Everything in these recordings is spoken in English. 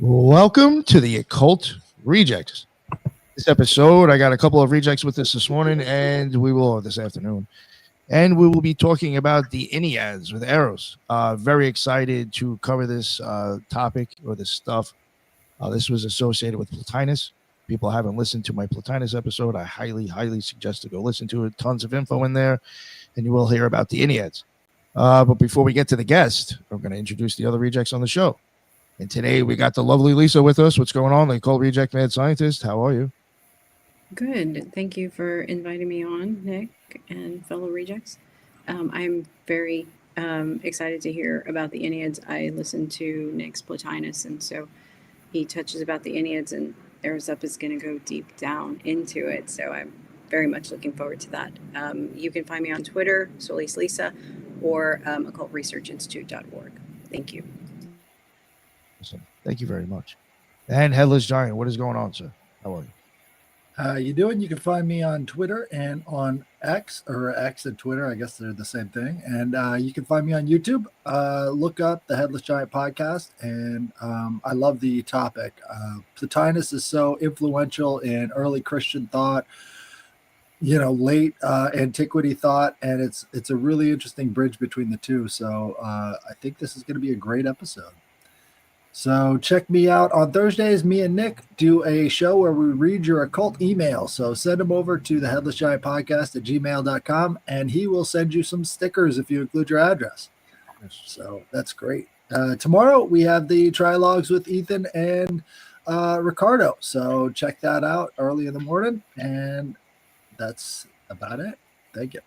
Welcome to the Occult Rejects. This episode, I got a couple of rejects with us this morning, and this afternoon, and we will be talking about the Enneads with Eros. Very excited to cover this topic or this stuff. This was associated with Plotinus. People haven't listened to my Plotinus episode. I highly suggest to go listen to it. Tons of info in there, and you will hear about the Enneads. But before we get to the guest, I'm going to introduce the other rejects on the show. And today we got the lovely Lisa with us. What's going on? The Occult Reject Mad Scientist. How are you? Good. Thank you for inviting me on, Nick and fellow rejects. I'm very excited to hear about the Enneads. I listened to Nick's Plotinus, and so he touches about the Enneads, and Eros Up is going to go deep down into it. So I'm very much looking forward to that. You can find me on Twitter, Solis Lisa, or occultresearchinstitute.org. Thank you. Awesome. Thank you very much. And Headless Giant, what is going on, sir? How are you? How you doing? You can find me on Twitter and on X, or X and Twitter. I guess they're the same thing. And you can find me on YouTube. Look up the Headless Giant podcast. And I love the topic. Plotinus is so influential in early Christian thought, late antiquity thought. And it's a really interesting bridge between the two. So I think this is going to be a great episode. So check me out on Thursdays. Me and Nick do a show where we read your occult emails. So send them over to the Headless Giant Podcast at gmail.com, and he will send you some stickers if you include your address. So that's great. Tomorrow we have the trilogues with Ethan and Ricardo. So check that out early in the morning. And that's about it. Thank you.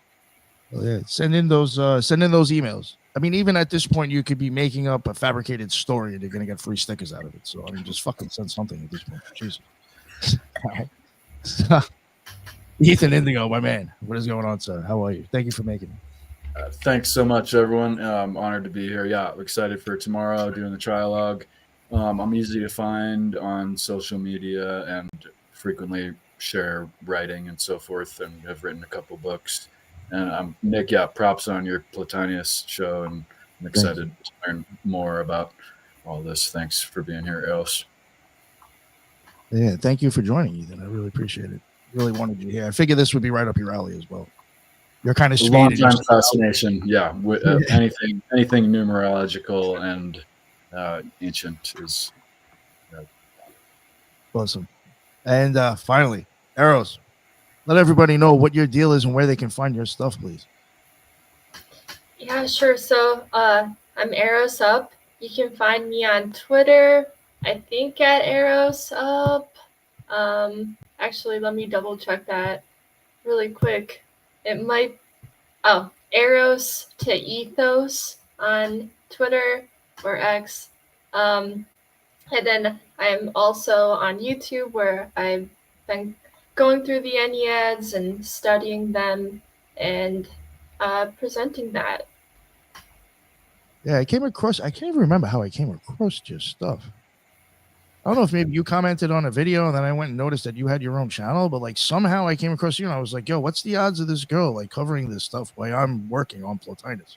Well, yeah, send in those emails. I mean, even at this point, you could be making up a fabricated story and you're going to get free stickers out of it. So, I mean, just fucking send something at this point. Jesus. All right. So, Ethan Indigo, my man. What is going on, sir? How are you? Thank you for making it. Thanks so much, everyone. I'm honored to be here. Yeah, I'm excited for tomorrow doing the trilogue. I'm easy to find on social media and frequently share writing and so forth, and have written a couple books. And Nick, props on your Plotinus show, and I'm excited to learn more about all this. Thanks for being here, Eros. Yeah, thank you for joining, Ethan. I really appreciate it. Really wanted you here. I figured this would be right up your alley as well. You're kind of long time fascination. Yeah, anything numerological and ancient is awesome. And finally, Eros. Let everybody know what your deal is and where they can find your stuff, please. Yeah, sure. So I'm Eros Up. You can find me on Twitter, I think at Eros Up. Actually, let me double check that really quick. It might, Eros to Ethos on Twitter or X. And then I'm also on YouTube, where I've been going through the Enneads and studying them and presenting that. Yeah, I can't even remember how I came across your stuff. I don't know if maybe you commented on a video and then I went and noticed that you had your own channel, but like somehow I came across you and I was like, yo, what's the odds of this girl like covering this stuff while I'm working on Plotinus?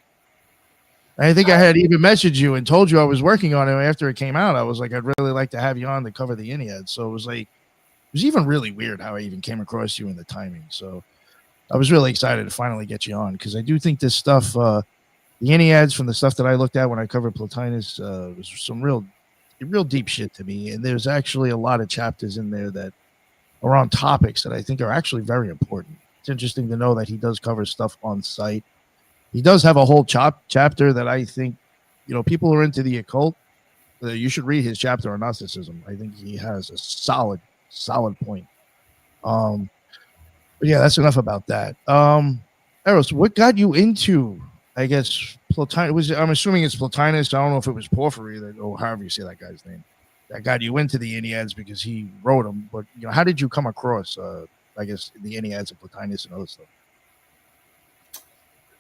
And I think I had even messaged you and told you I was working on it after it came out. I was like, I'd really like to have you on to cover the Enneads. So it was like, it was even really weird how I even came across you in the timing. So I was really excited to finally get you on, because I do think this stuff, the Enneads, from the stuff that I looked at when I covered Plotinus, was some real deep shit to me. And there's actually a lot of chapters in there that are on topics that I think are actually very important. It's interesting to know that he does cover stuff on site. He does have a whole chapter that I think, people who are into the occult, you should read his chapter on Gnosticism. I think he has a solid point. But yeah, that's enough about that. Eros, what got you into, I guess, Plotinus? I'm assuming it's Plotinus. I don't know if it was Porphyry, or however you say that guy's name, that got you into the Enneads, because he wrote them. But how did you come across, I guess, the Enneads and Plotinus and other stuff?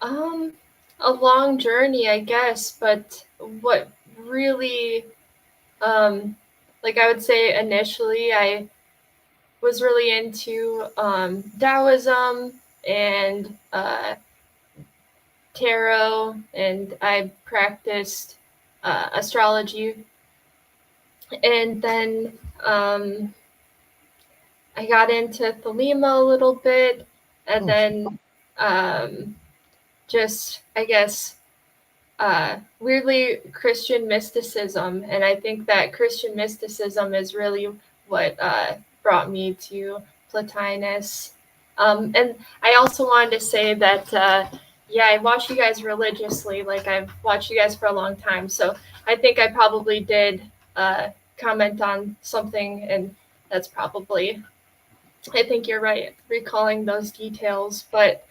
A long journey, I guess. But what really, I would say initially, I was really into Taoism and tarot, and I practiced astrology And then I got into Thelema a little bit, and then just, I guess, weirdly Christian mysticism. And I think that Christian mysticism is really what brought me to Plotinus. And I also wanted to say that, yeah, I watch you guys religiously. Like, I've watched you guys for a long time. So I think I probably did comment on something, and that's probably, I think you're right, recalling those details. But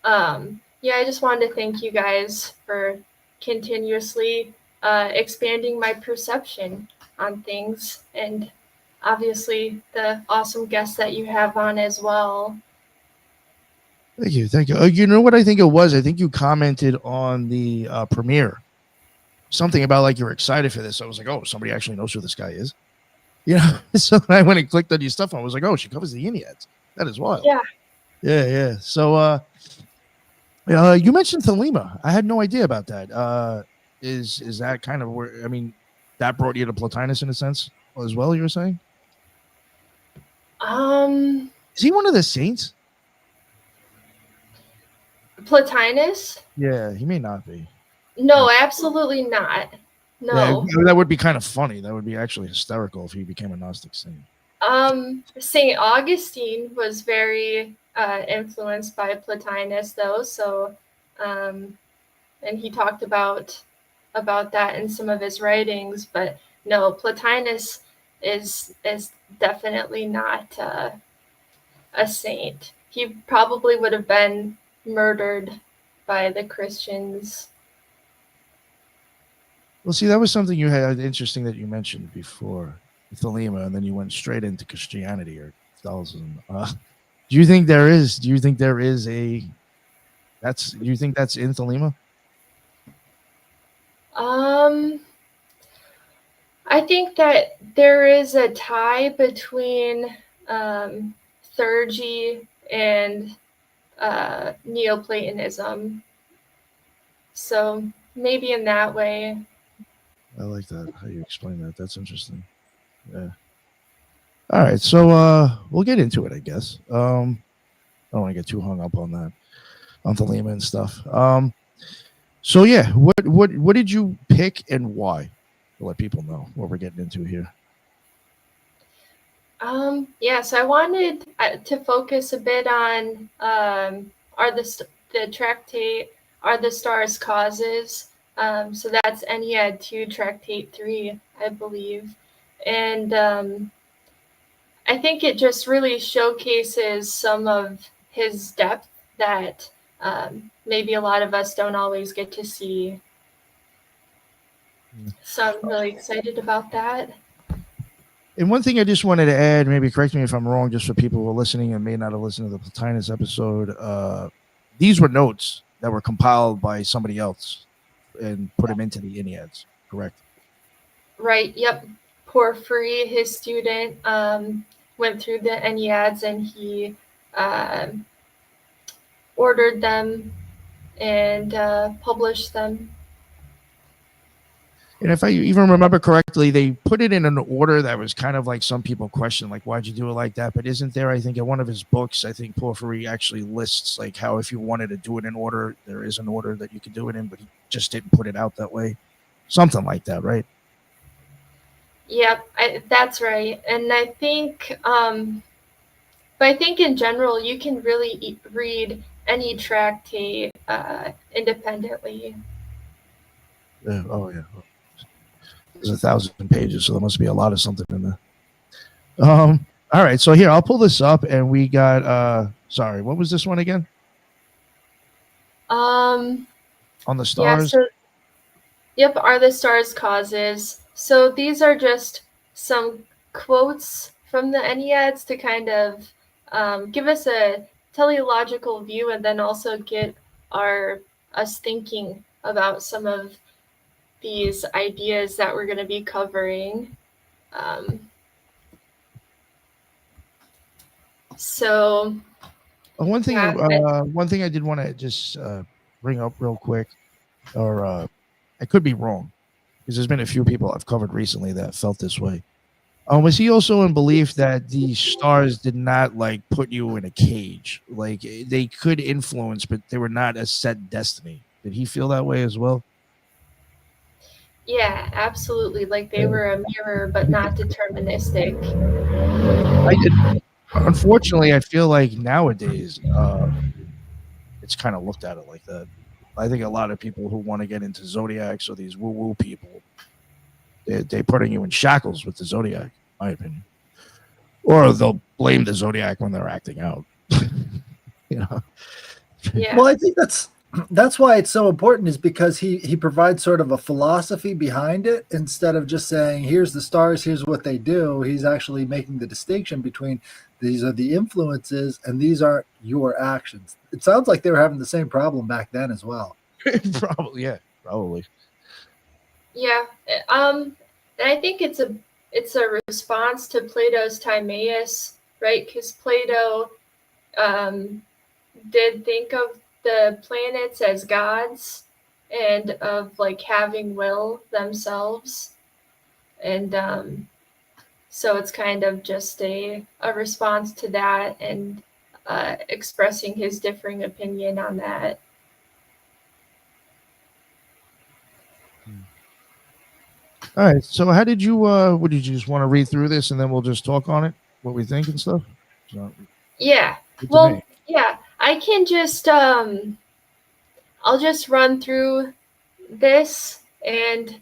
yeah, I just wanted to thank you guys for continuously expanding my perception on things, and obviously the awesome guests that you have on as well. Thank you. Thank you. You know what I think it was? I think you commented on the premiere. Something about like you're excited for this. I was like, oh, somebody actually knows who this guy is. You know, so I went and clicked on your stuff. And I was like, oh, she covers the Enneads. That is wild. Yeah. Yeah. So you mentioned Thelema. I had no idea about that. Is that kind of where, I mean, that brought you to Plotinus in a sense as well, you were saying? Is he one of the saints? Plotinus? Yeah, he may not be. No, absolutely not. No. Yeah, that would be kind of funny. That would be actually hysterical if he became a Gnostic saint. Saint Augustine was very influenced by Plotinus, though. So, and he talked about that in some of his writings. But no, Plotinus is definitely not a saint. He probably would have been murdered by the Christians. Well, see, that was something you had interesting that you mentioned before, Thelema, and then you went straight into Christianity or Catholicism. Do you think there is? Do you think there is a? Do you think that's in Thelema? I think that there is a tie between theurgy and Neoplatonism. So maybe in that way. I like that, how you explain that. That's interesting. Yeah. All right, so we'll get into it, I guess. I don't want to get too hung up on that, on Thelema and stuff. So yeah, what did you pick and why? To let people know what we're getting into here. Yeah, so I wanted to focus a bit on the tractate Are the Stars Causes. So that's Ennead 2, Tractate 3, I believe. And I think it just really showcases some of his depth that maybe a lot of us don't always get to see. So I'm really excited about that. And one thing I just wanted to add, maybe correct me if I'm wrong, just for people who are listening and may not have listened to the Plotinus episode, these were notes that were compiled by somebody else and put them into the Enneads, correct? Right, yep. Porphyry, his student, went through the Enneads, and he ordered them and published them. And if I even remember correctly, they put it in an order that was kind of like some people question, like, why'd you do it like that? But isn't there, I think, in one of his books, I think Porphyry actually lists like how if you wanted to do it in order, there is an order that you could do it in, but he just didn't put it out that way. Something like that, right? Yep, that's right. And I think, but I think in general, you can really read any tractate independently. Oh, yeah. There's 1,000 pages, so there must be a lot of something in there. All right, so here, I'll pull this up, and we got, sorry, what was this one again? On the Stars? Yeah, so, yep, Are the Stars Causes. So these are just some quotes from the Enneads to kind of give us a teleological view, and then also get us thinking about some of these ideas that we're going to be covering. So one thing I did want to just bring up real quick, or I could be wrong, because there's been a few people I've covered recently that felt this way. Was he also in belief that the stars did not like put you in a cage? Like they could influence, but they were not a set destiny. Did he feel that way as well? Yeah, absolutely. Like they were a mirror, but not deterministic. Unfortunately, I feel like nowadays it's kind of looked at it like that. I think a lot of people who want to get into zodiacs or these woo-woo people, they're putting you in shackles with the zodiac, in my opinion. Or they'll blame the zodiac when they're acting out. You know. Yeah. Well, I think that's why it's so important, is because he provides sort of a philosophy behind it instead of just saying, here's the stars, here's what they do. He's actually making the distinction between these are the influences and these aren't your actions. It sounds like they were having the same problem back then as well. Probably, yeah, probably. Yeah. And I think it's a response to Plato's Timaeus, right? Because Plato did think of the planets as gods and of like having will themselves. And so it's kind of just a response to that and expressing his differing opinion on that. All right. So how did you what did you just want to read through this and then we'll just talk on it, what we think and stuff? So, Yeah. Well, yeah, I can just I'll just run through this and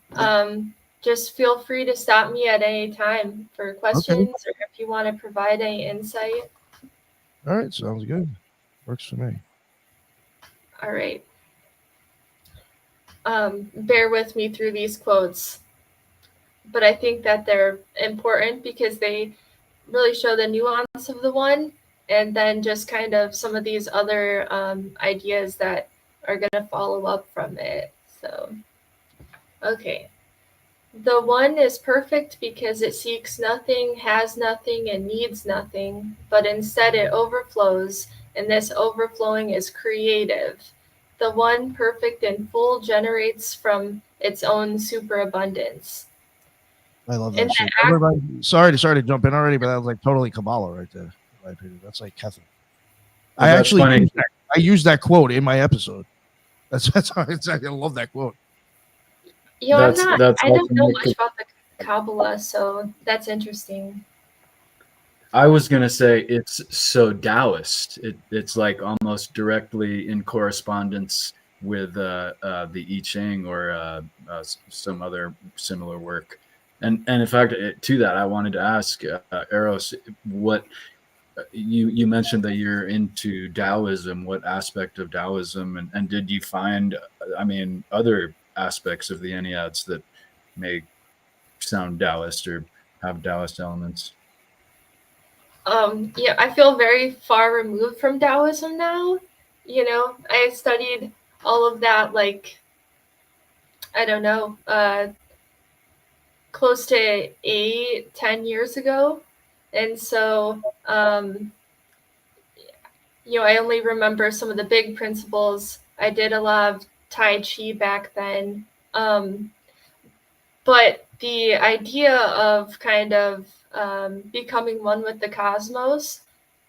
just feel free to stop me at any time for questions or if you want to provide any insight. All right, sounds good. Works for me. All right. Bear with me through these quotes, but I think that they're important because they really show the nuance of the one, and then just kind of some of these other ideas that are going to follow up from it. So, okay. The one is perfect because it seeks nothing, has nothing, and needs nothing, but instead it overflows, and this overflowing is creative. The one perfect and full generates from its own superabundance. I love that shit. Sorry to jump in already, but that was like totally Kabbalah right there, in my opinion. That's like Catholic. Well, I actually used that quote in my episode. That's how I love that quote. You know, I don't know much about the Kabbalah, so that's interesting. I was gonna say it's so Taoist. It's like almost directly in correspondence with the I Ching or some other similar work. And in fact, to that, I wanted to ask Eros, what you mentioned that you're into Taoism. What aspect of Taoism, and did you find, I mean, other aspects of the Enneads that may sound Taoist or have Taoist elements? Yeah, I feel very far removed from Taoism now. You know, I studied all of that, like, I don't know, close to 8-10 years ago. And so, you know, I only remember some of the big principles. I did a lot of Tai Chi back then. But the idea of kind of becoming one with the cosmos,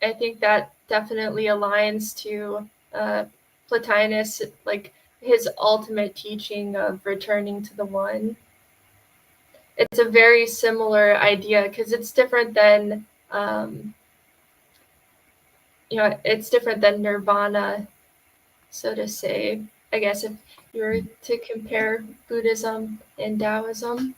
I think that definitely aligns to Plotinus, like his ultimate teaching of returning to the one. It's a very similar idea because it's different than, you know, it's different than nirvana, so to say, I guess, if you were to compare Buddhism and Taoism.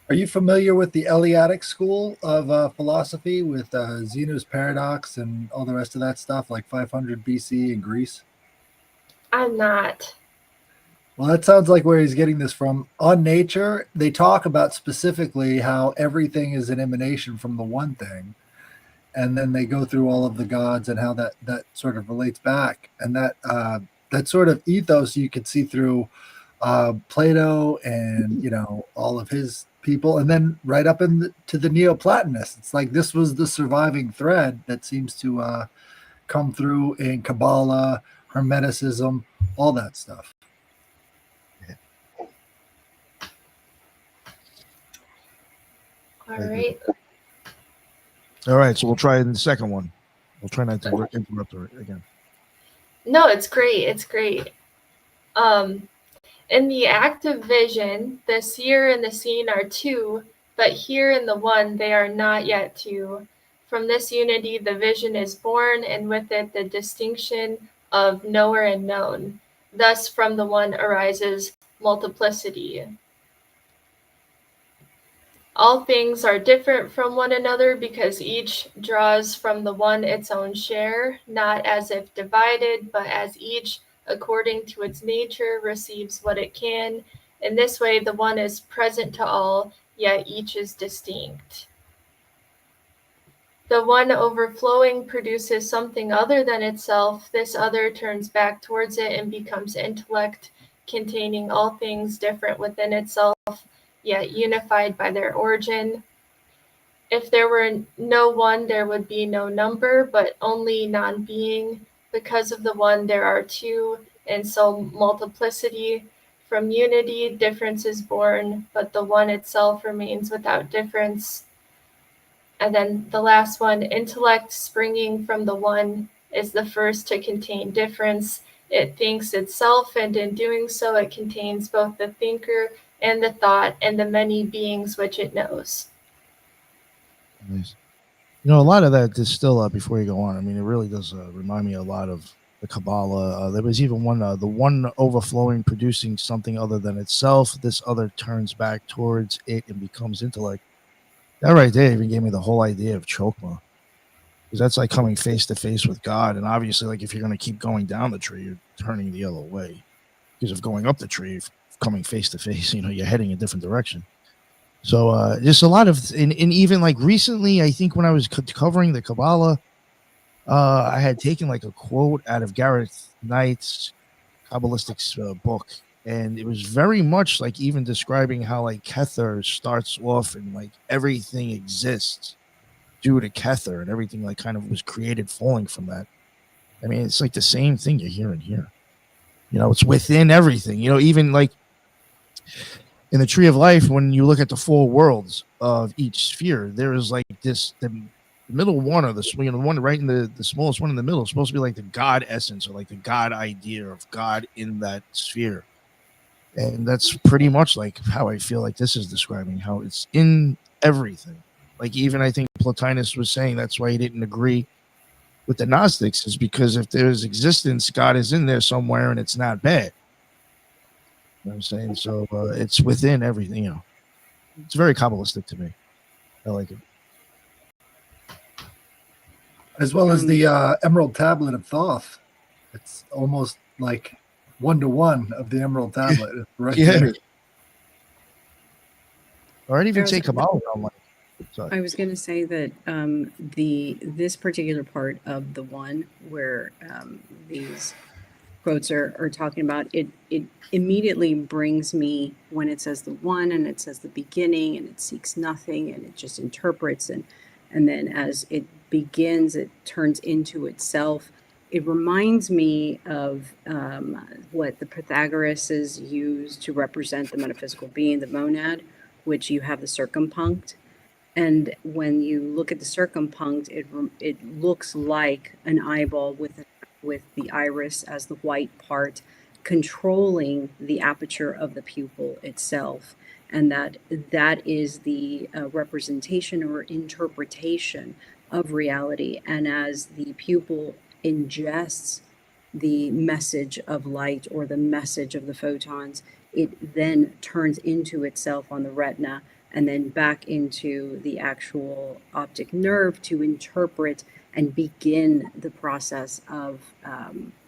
Are you familiar with the Eleatic school of philosophy with Zeno's paradox and all the rest of that stuff, like 500 BC in Greece? I'm not. Well, that sounds like where he's getting this from. On Nature, they talk about specifically how everything is an emanation from the one thing. And then they go through all of the gods and how that sort of relates back. And that sort of ethos you could see through Plato and, you know, all of his people, and then right up to the Neoplatonists. It's like this was the surviving thread that seems to come through in Kabbalah, Hermeticism, all that stuff. All right. All right, so we'll try the second one. We'll try not to interrupt her again. No, it's great. It's great. In the active vision, the seer and the seen are two, but here in the one they are not yet two. From this unity, the vision is born, and with it the distinction of knower and known. Thus, from the one arises multiplicity. All things are different from one another because each draws from the one its own share, not as if divided, but as each, according to its nature, receives what it can. In this way, the one is present to all, yet each is distinct. The one overflowing produces something other than itself. This other turns back towards it and becomes intellect, containing all things different within itself, yet unified by their origin. If there were no one, there would be no number, but only non-being. Because of the one, there are two, and so multiplicity. From unity, difference is born, but the one itself remains without difference. And then the last one, intellect springing from the one is the first to contain difference. It thinks itself, and in doing so, it contains both the thinker and the thought and the many beings which it knows. Nice. You know, a lot of that is still before you go on. I mean, it really does remind me a lot of the Kabbalah. There was even one, the one overflowing, producing something other than itself. This other turns back towards it and becomes intellect. That right there even gave me the whole idea of chokmah, because that's like coming face to face with God. And obviously, like if you're going to keep going down the tree, you're turning the other way. Because of going up the tree, if coming face to face, you know, you're heading a different direction. So just a lot of, and even like recently, I think when I was covering the Kabbalah, I had taken like a quote out of Gareth Knight's Kabbalistic book, and it was very much like even describing how like Kether starts off and like everything exists due to Kether, and everything like kind of was created falling from that. I mean, it's like the same thing you're hearing here. You know, it's within everything. You know, even like in the Tree of Life, when you look at the four worlds of each sphere, there is like this the middle one, or the one right in the smallest one in the middle is supposed to be like the God essence, or like the God idea of God in that sphere. And that's pretty much like how I feel like this is describing how it's in everything. Like even I think Plotinus was saying that's why he didn't agree with the Gnostics, is because if there's existence, God is in there somewhere and it's not bad. You know what I'm saying? So it's within everything, you know. It's very Kabbalistic to me. I like it. As well as the Emerald Tablet of Thoth. It's almost like 1-to-1 of the Emerald Tablet. It's right there. Or I'd even say Kabbalah. I was going to say that this particular part of the one where these quotes are talking about, it immediately brings me, when it says the one and it says the beginning and it seeks nothing and it just interprets, and then as it begins it turns into itself. It reminds me of what the Pythagoras used to represent the metaphysical being, the monad, which you have the circumpunct. And when you look at the circumpunct, it looks like an eyeball with the iris as the white part controlling the aperture of the pupil itself, and that is the representation or interpretation of reality. And as the pupil ingests the message of light or the message of the photons, it then turns into itself on the retina and then back into the actual optic nerve to interpret and begin the process of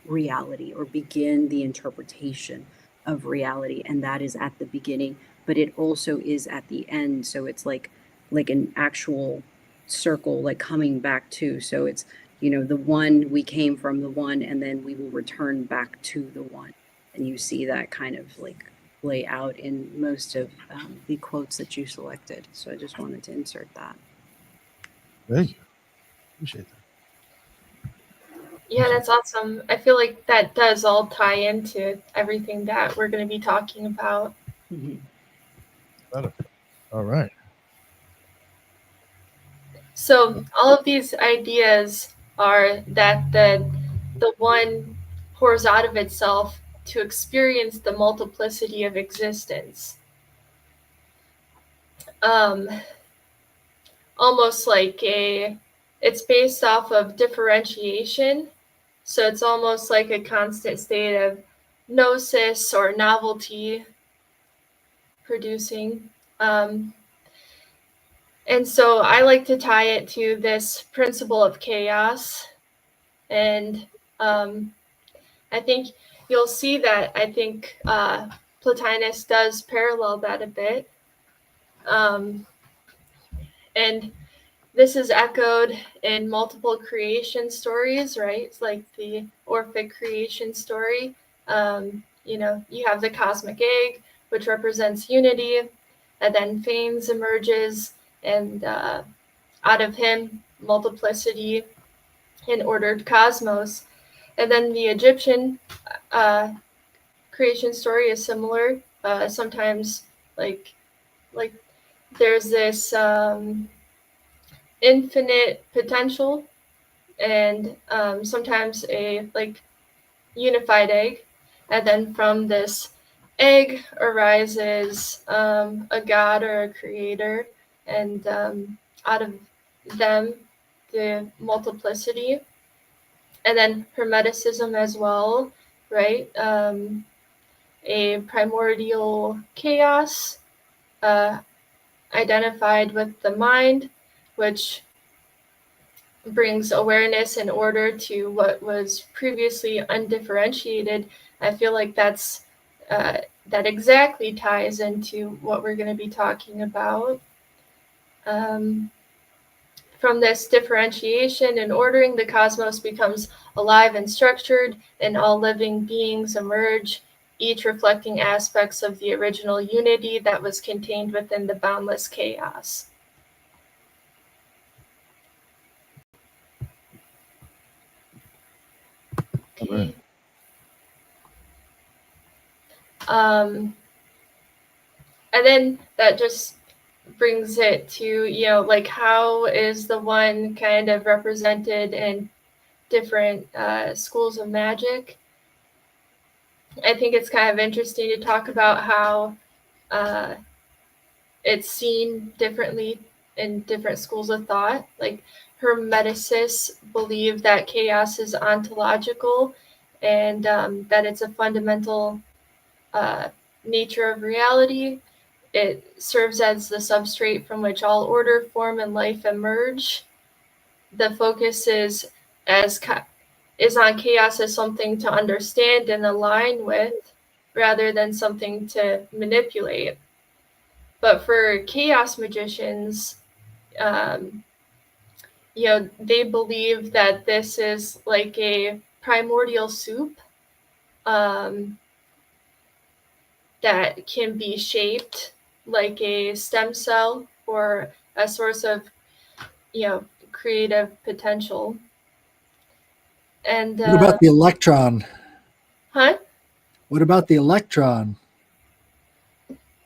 reality, or begin the interpretation of reality. And that is at the beginning, but it also is at the end. So it's like an actual circle, like coming back to. So it's, you know, the one, we came from the one, and then we will return back to the one. And you see that kind of like lay out in most of the quotes that you selected. So I just wanted to insert that. Thank you. Appreciate that. Yeah, that's awesome. I feel like that does all tie into everything that we're going to be talking about. Mm-hmm. All right. So all of these ideas are that the one pours out of itself to experience the multiplicity of existence. Almost like it's based off of differentiation. So it's almost like a constant state of gnosis or novelty producing. And so I like to tie it to this principle of chaos. And I think you'll see that I think Plotinus does parallel that a bit. And this is echoed in multiple creation stories, right? It's like the Orphic creation story. You have the cosmic egg, which represents unity, and then Phanes emerges, and out of him, multiplicity and ordered cosmos. And then the Egyptian creation story is similar. Sometimes, like there's this infinite potential, and sometimes a unified egg, and then from this egg arises a god or a creator, and out of them the multiplicity, and then hermeticism as well, right? A primordial chaos identified with the mind, which brings awareness and order to what was previously undifferentiated. I feel like that exactly ties into what we're going to be talking about. From this differentiation and ordering, the cosmos becomes alive and structured, and all living beings emerge, each reflecting aspects of the original unity that was contained within the boundless chaos. Okay. And then that just brings it to, how is the one kind of represented in different schools of magic? I think it's kind of interesting to talk about how it's seen differently in different schools of thought. Like Hermeticists believe that chaos is ontological, and that it's a fundamental nature of reality. It serves as the substrate from which all order, form, and life emerge. The focus is on chaos as something to understand and align with, rather than something to manipulate. But for chaos magicians, they believe that this is like a primordial soup that can be shaped like a stem cell or a source of, creative potential. And what about the electron? Huh? What about the electron?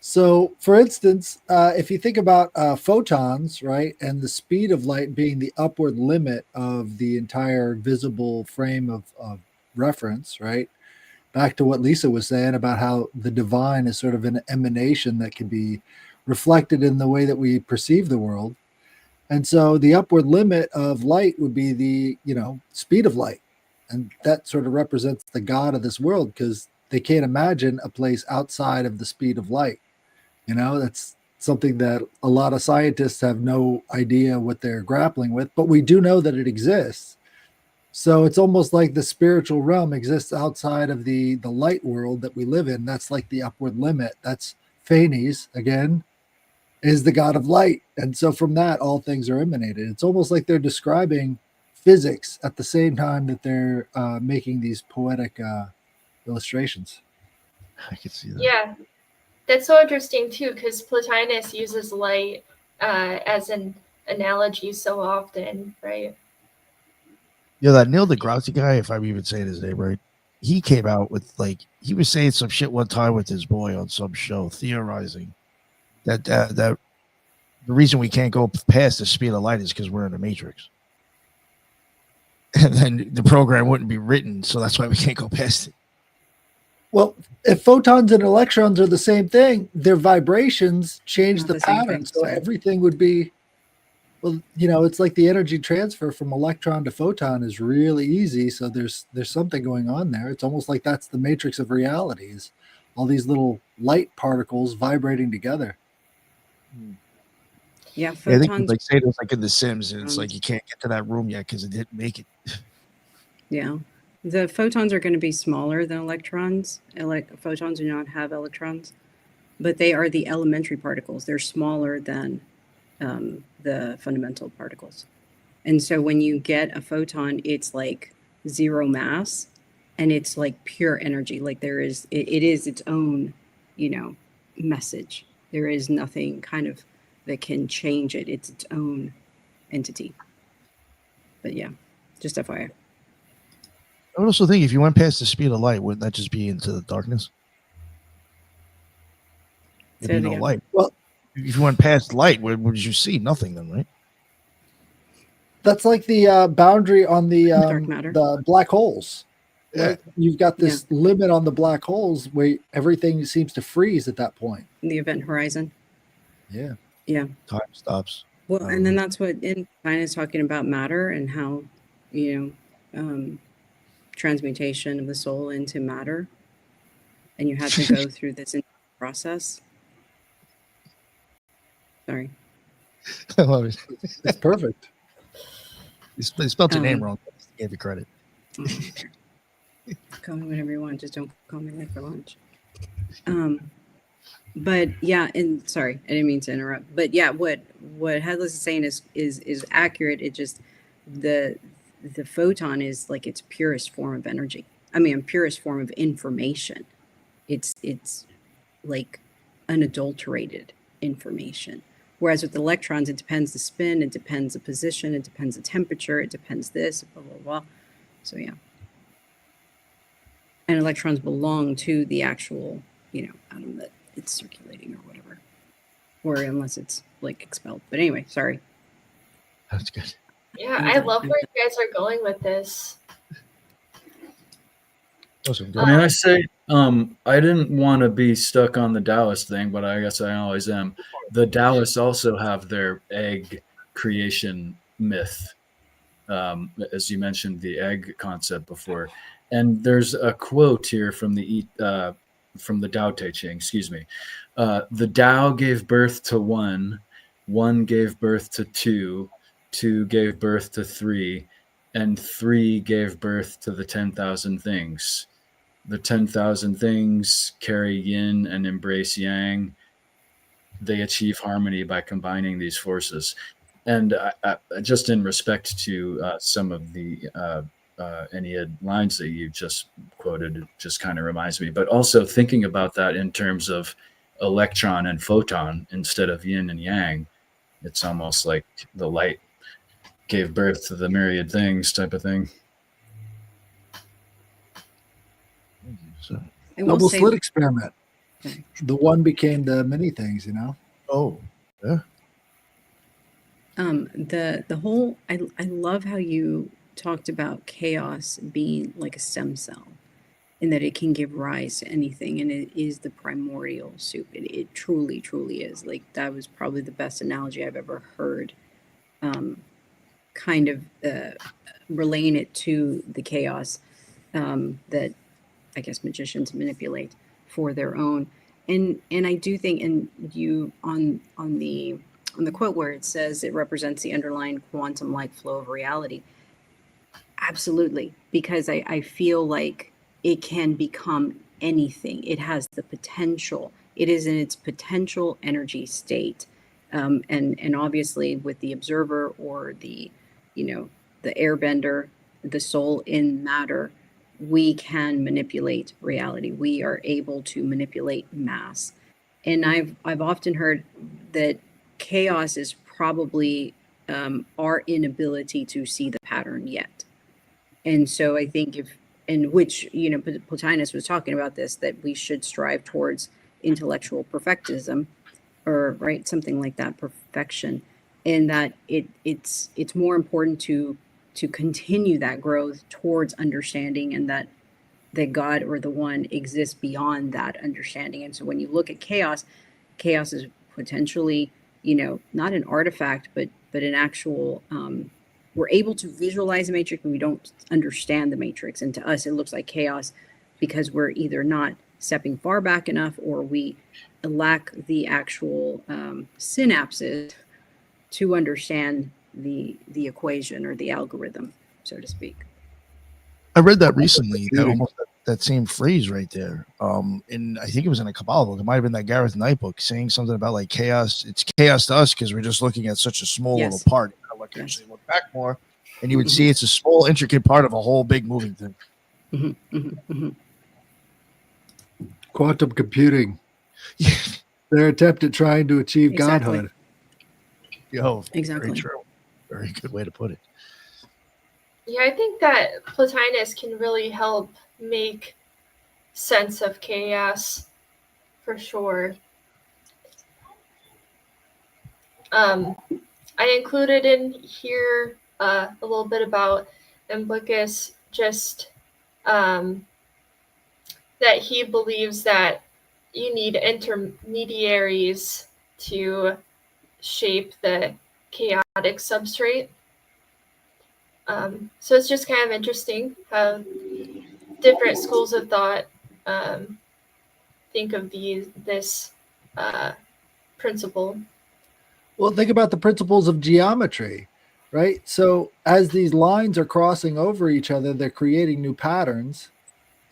So, for instance, if you think about photons, right, and the speed of light being the upward limit of the entire visible frame of reference, right? Back to what Lisa was saying about how the divine is sort of an emanation that can be reflected in the way that we perceive the world. And so the upward limit of light would be the, speed of light. And that sort of represents the God of this world, because they can't imagine a place outside of the speed of light. That's something that a lot of scientists have no idea what they're grappling with, but we do know that it exists. So it's almost like the spiritual realm exists outside of the light world that we live in. That's like the upward limit. That's Phanes, again, is the god of light. And so from that, all things are emanated. It's almost like they're describing physics at the same time that they're making these poetic illustrations. I can see that. Yeah, that's so interesting too, because Plotinus uses light as an analogy so often, right? Yeah, that Neil deGrasse guy, if I'm even saying his name right, he came out with he was saying some shit one time with his boy on some show, theorizing that the reason we can't go past the speed of light is because we're in the matrix. And then the program wouldn't be written, so that's why we can't go past it. Well, if photons and electrons are the same thing, their vibrations change Not the the same pattern. thing, So sorry. everything would be, well, it's like the energy transfer from electron to photon is really easy. So there's something going on there. It's almost like that's the matrix of realities. All these little light particles vibrating together. Yeah, Yeah, I think photons. like say it was like in The Sims, and it's like you can't get to that room yet because it didn't make it. Yeah, the photons are going to be smaller than electrons. Photons do not have electrons, but they are the elementary particles. They're smaller than the fundamental particles. And so when you get a photon, it's like zero mass and it's like pure energy. Like it is its own, message. There is nothing kind of that can change it. It's its own entity. But yeah, just FYI. I would also think if you went past the speed of light, wouldn't that just be into the darkness? There'd Say be it no again. light. Well, If you went past light, what would you see? Nothing then, right? that's like the boundary on Dark matter. the black holes. Yeah. Right? You've got this limit on the black holes where everything seems to freeze at that point. The event horizon. Yeah. Yeah. Time stops. Well, and then that's what China is talking about matter and how, transmutation of the soul into matter. And you had to go through this process. Sorry. I love it. It's perfect. You spelled your name wrong. I just gave you credit. Call me whatever you want. Just don't call me late for lunch. But yeah, and sorry, I didn't mean to interrupt. But yeah, what Headless is saying is accurate. It just the photon is like its purest form of energy. I mean, purest form of information. It's like unadulterated information. Whereas with electrons, it depends the spin, it depends the position, it depends the temperature, it depends this, blah blah blah. So yeah. And electrons belong to the actual, atom that it's circulating or whatever. Or unless it's like expelled. But anyway, sorry. That's good. Yeah, I love where you guys are going with this. Awesome. I mean, I say, I didn't want to be stuck on the Taoist thing, but I guess I always am. The Taoists also have their egg creation myth, as you mentioned the egg concept before. And there's a quote here from the Tao Te Ching. Excuse me. The Tao gave birth to one gave birth to two gave birth to three, and three gave birth to the 10,000 things. The 10,000 things carry yin and embrace yang. They achieve harmony by combining these forces. And just in respect to some of the Ennead lines that you just quoted, it just kind of reminds me. But also thinking about that in terms of electron and photon instead of yin and yang, it's almost like the light gave birth to the myriad things type of thing. So, Double slit experiment. The one became the many things, Oh, yeah. The whole I love how you talked about chaos being like a stem cell and that it can give rise to anything, and it is the primordial soup. It truly, truly is. Like that was probably the best analogy I've ever heard. Kind of relaying it to the chaos that I guess magicians manipulate for their own. And I do think, and you on the quote where it says it represents the underlying quantum-like flow of reality. Absolutely, because I feel like it can become anything. It has the potential. It is in its potential energy state. And obviously with the observer or the airbender, the soul in matter, we can manipulate reality. We are able to manipulate mass. And I've often heard that chaos is probably our inability to see the pattern yet. And so I think which Plotinus was talking about this, that we should strive towards intellectual perfectism or right, something like that, perfection, in that it's more important to continue that growth towards understanding, and that God or the one exists beyond that understanding. And so when you look at chaos, chaos is potentially, not an artifact, but an actual. We're able to visualize the matrix, but we don't understand the matrix. And to us, it looks like chaos because we're either not stepping far back enough, or we lack the actual synapses to understand the equation or the algorithm, so to speak. I read that recently. That Computing. almost that same phrase right there. In I think it was in a Kabbalah book. It might have been that Gareth Knight book, saying something about like chaos. It's chaos to us because we're just looking at such a small Yes. little part. I look Yes. actually look back more, and you would see it's a small, intricate part of a whole big moving thing. Quantum computing. Their attempt at trying to achieve Exactly. godhood. Yo, Exactly. very true. Very good way to put it. Yeah, I think that Plotinus can really help make sense of chaos for sure. I included in here a little bit about Imblicus, just that he believes that you need intermediaries to shape the chaotic substrate. So it's just kind of interesting how different schools of thought think of this principle. Well, think about the principles of geometry, right? So as these lines are crossing over each other, they're creating new patterns.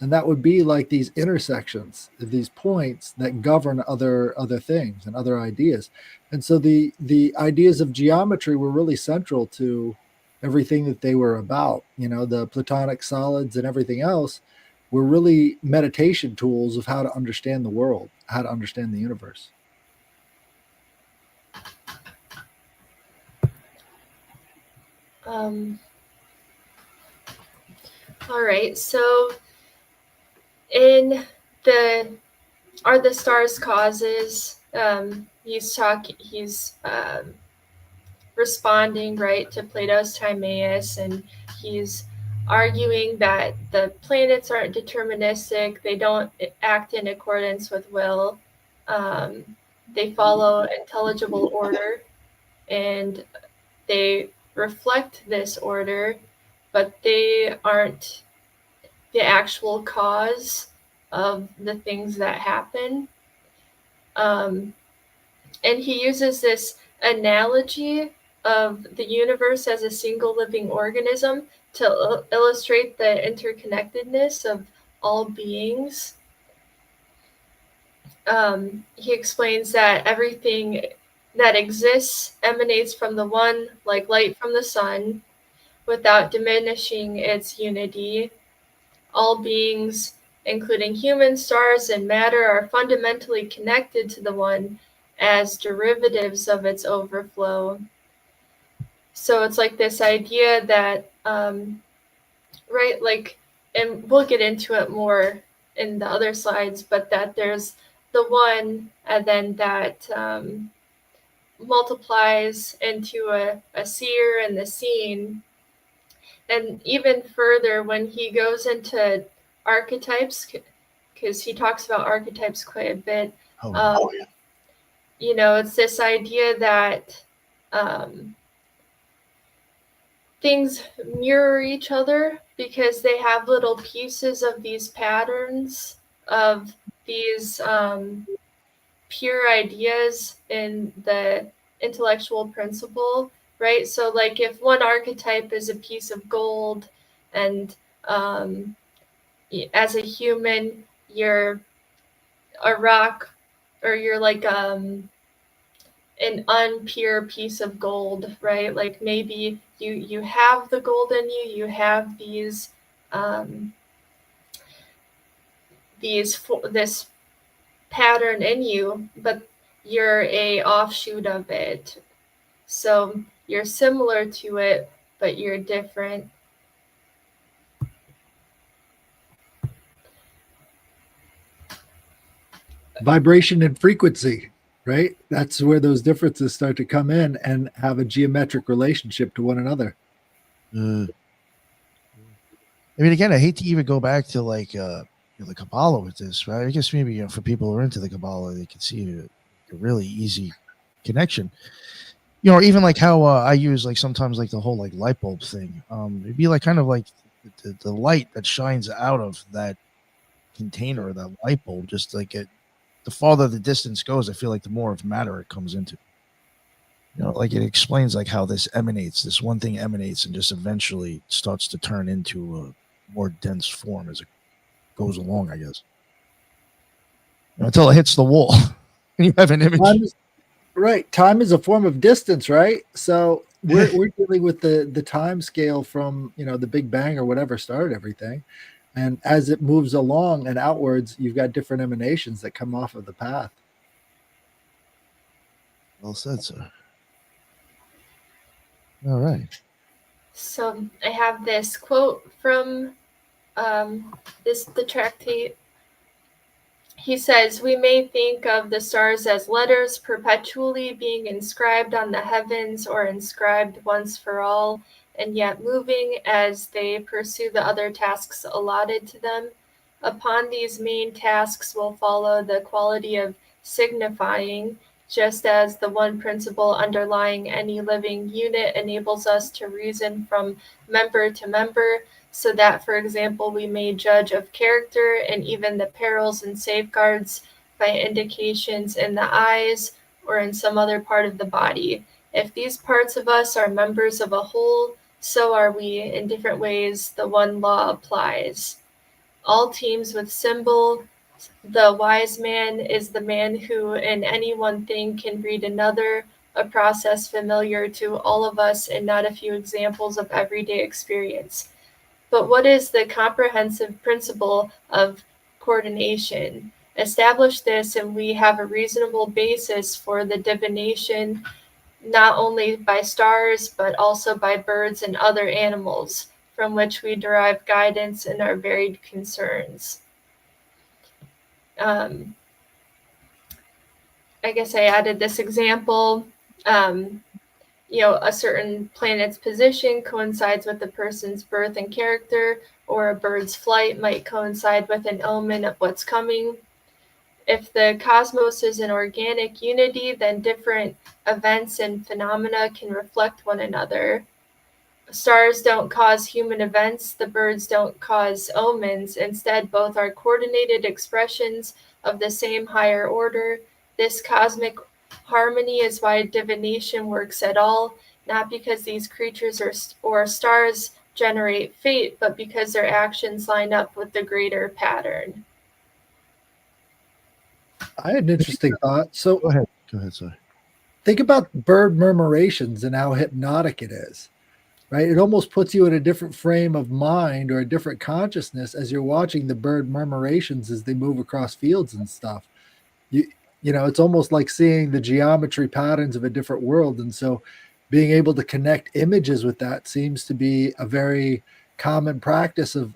And that would be like these intersections, these points that govern other things and other ideas. And so the ideas of geometry were really central to everything that they were about. The Platonic solids and everything else were really meditation tools of how to understand the world, how to understand the universe. All right, so in the Are the Stars Causes, he's responding, right, to Plato's Timaeus, and he's arguing that the planets aren't deterministic, they don't act in accordance with will, they follow intelligible order, and they reflect this order, but they aren't the actual cause of the things that happen. And he uses this analogy of the universe as a single living organism to illustrate the interconnectedness of all beings. He explains that everything that exists emanates from the one, like light from the sun, without diminishing its unity. All beings, including humans, stars, and matter, are fundamentally connected to the one as derivatives of its overflow. So it's like this idea that, right, like, and we'll get into it more in the other slides, but that there's the one, and then that multiplies into a seer and the seen. And even further, when he goes into archetypes, because he talks about archetypes quite a bit, Yeah. it's this idea that things mirror each other because they have little pieces of these patterns of these pure ideas in the intellectual principle, right? So like if one archetype is a piece of gold, and as a human you're a rock, or you're like an unpure piece of gold, right? Like maybe you have the gold in you, you have this pattern in you, but you're a offshoot of it. So you're similar to it, but you're different. Vibration and frequency. right? That's where those differences start to come in and have a geometric relationship to one another. I mean, again, I hate to even go back to like the Kabbalah with this, right? I guess maybe for people who are into the Kabbalah, they can see a really easy connection. Or even like how I use like sometimes like the whole like light bulb thing. It'd be like kind of like the light that shines out of that container or that light bulb. Just like the farther the distance goes, I feel like the more of matter it comes into. Like it explains like how this one thing emanates and just eventually starts to turn into a more dense form as it goes along, I guess. Until it hits the wall and you have an image. Right. Time is a form of distance, right? So we're dealing with the time scale from, the Big Bang or whatever started everything. And as it moves along and outwards, you've got different emanations that come off of the path. Well said, sir. All right. So I have this quote from the tractate. He says, "We may think of the stars as letters perpetually being inscribed on the heavens or inscribed once for all, and yet moving as they pursue the other tasks allotted to them. Upon these main tasks will follow the quality of signifying, just as the one principle underlying any living unit enables us to reason from member to member, so that, for example, we may judge of character and even the perils and safeguards by indications in the eyes or in some other part of the body. If these parts of us are members of a whole, so are we. In different ways, the one law applies. All teams with symbol. The wise man is the man who in any one thing can read another, a process familiar to all of us and not a few examples of everyday experience. But what is the comprehensive principle of coordination? Establish this, and we have a reasonable basis for the divination, not only by stars, but also by birds and other animals, from which we derive guidance in our varied concerns." I guess I added this example. A certain planet's position coincides with a person's birth and character, or a bird's flight might coincide with an omen of what's coming. If the cosmos is an organic unity, then different events and phenomena can reflect one another. Stars don't cause human events, the birds don't cause omens. Instead, both are coordinated expressions of the same higher order. This cosmic harmony is why divination works at all, not because these creatures or stars generate fate, but because their actions line up with the greater pattern. I had an interesting thought. So Go ahead, sir. think about bird murmurations and how hypnotic it is, right? It almost puts you in a different frame of mind or a different consciousness as you're watching the bird murmurations as they move across fields and stuff. It's almost like seeing the geometry patterns of a different world. And so being able to connect images with that seems to be a very common practice of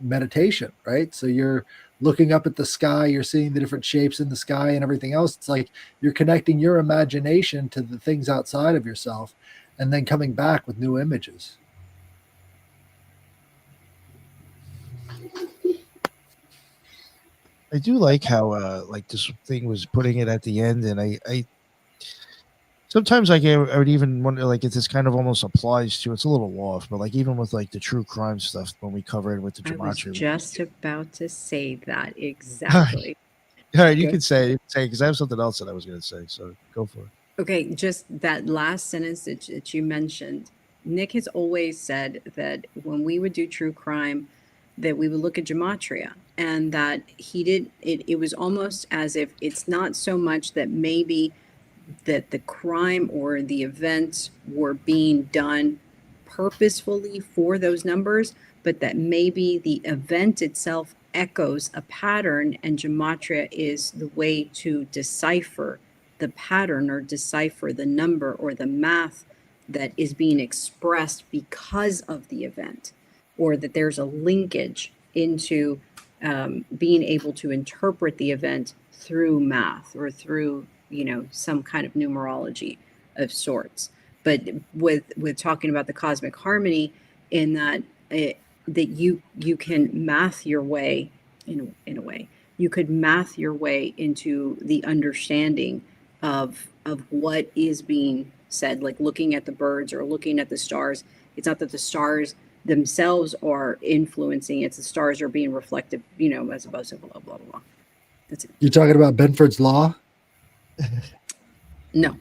meditation, right? So you're looking up at the sky, you're seeing the different shapes in the sky and everything else. It's like you're connecting your imagination to the things outside of yourself and then coming back with new images. I do like how like this thing was putting it at the end, and I sometimes like I would even wonder like if this kind of almost applies to, it's a little off, but like even with like the true crime stuff when we covered with the I was gematria. just about to say that exactly. All right, you Go. can say because I have something else that I was going to say, so go for it. Okay, just that last sentence that you mentioned. Nick has always said that when we would do true crime, that we would look at gematria, and that he did it. It was almost as if it's not so much that maybe that the crime or the events were being done purposefully for those numbers, but that maybe the event itself echoes a pattern, and gematria is the way to decipher the pattern or decipher the number or the math that is being expressed because of the event, or that there's a linkage into being able to interpret the event through math or through some kind of numerology of sorts. But with talking about the cosmic harmony, in that that you can math your way in a way, you could math your way into the understanding of what is being said, like looking at the birds or looking at the stars. It's not that the stars themselves are influencing, it's the stars are being reflective, as opposed to blah blah blah. That's it. You're talking about Benford's Law? No.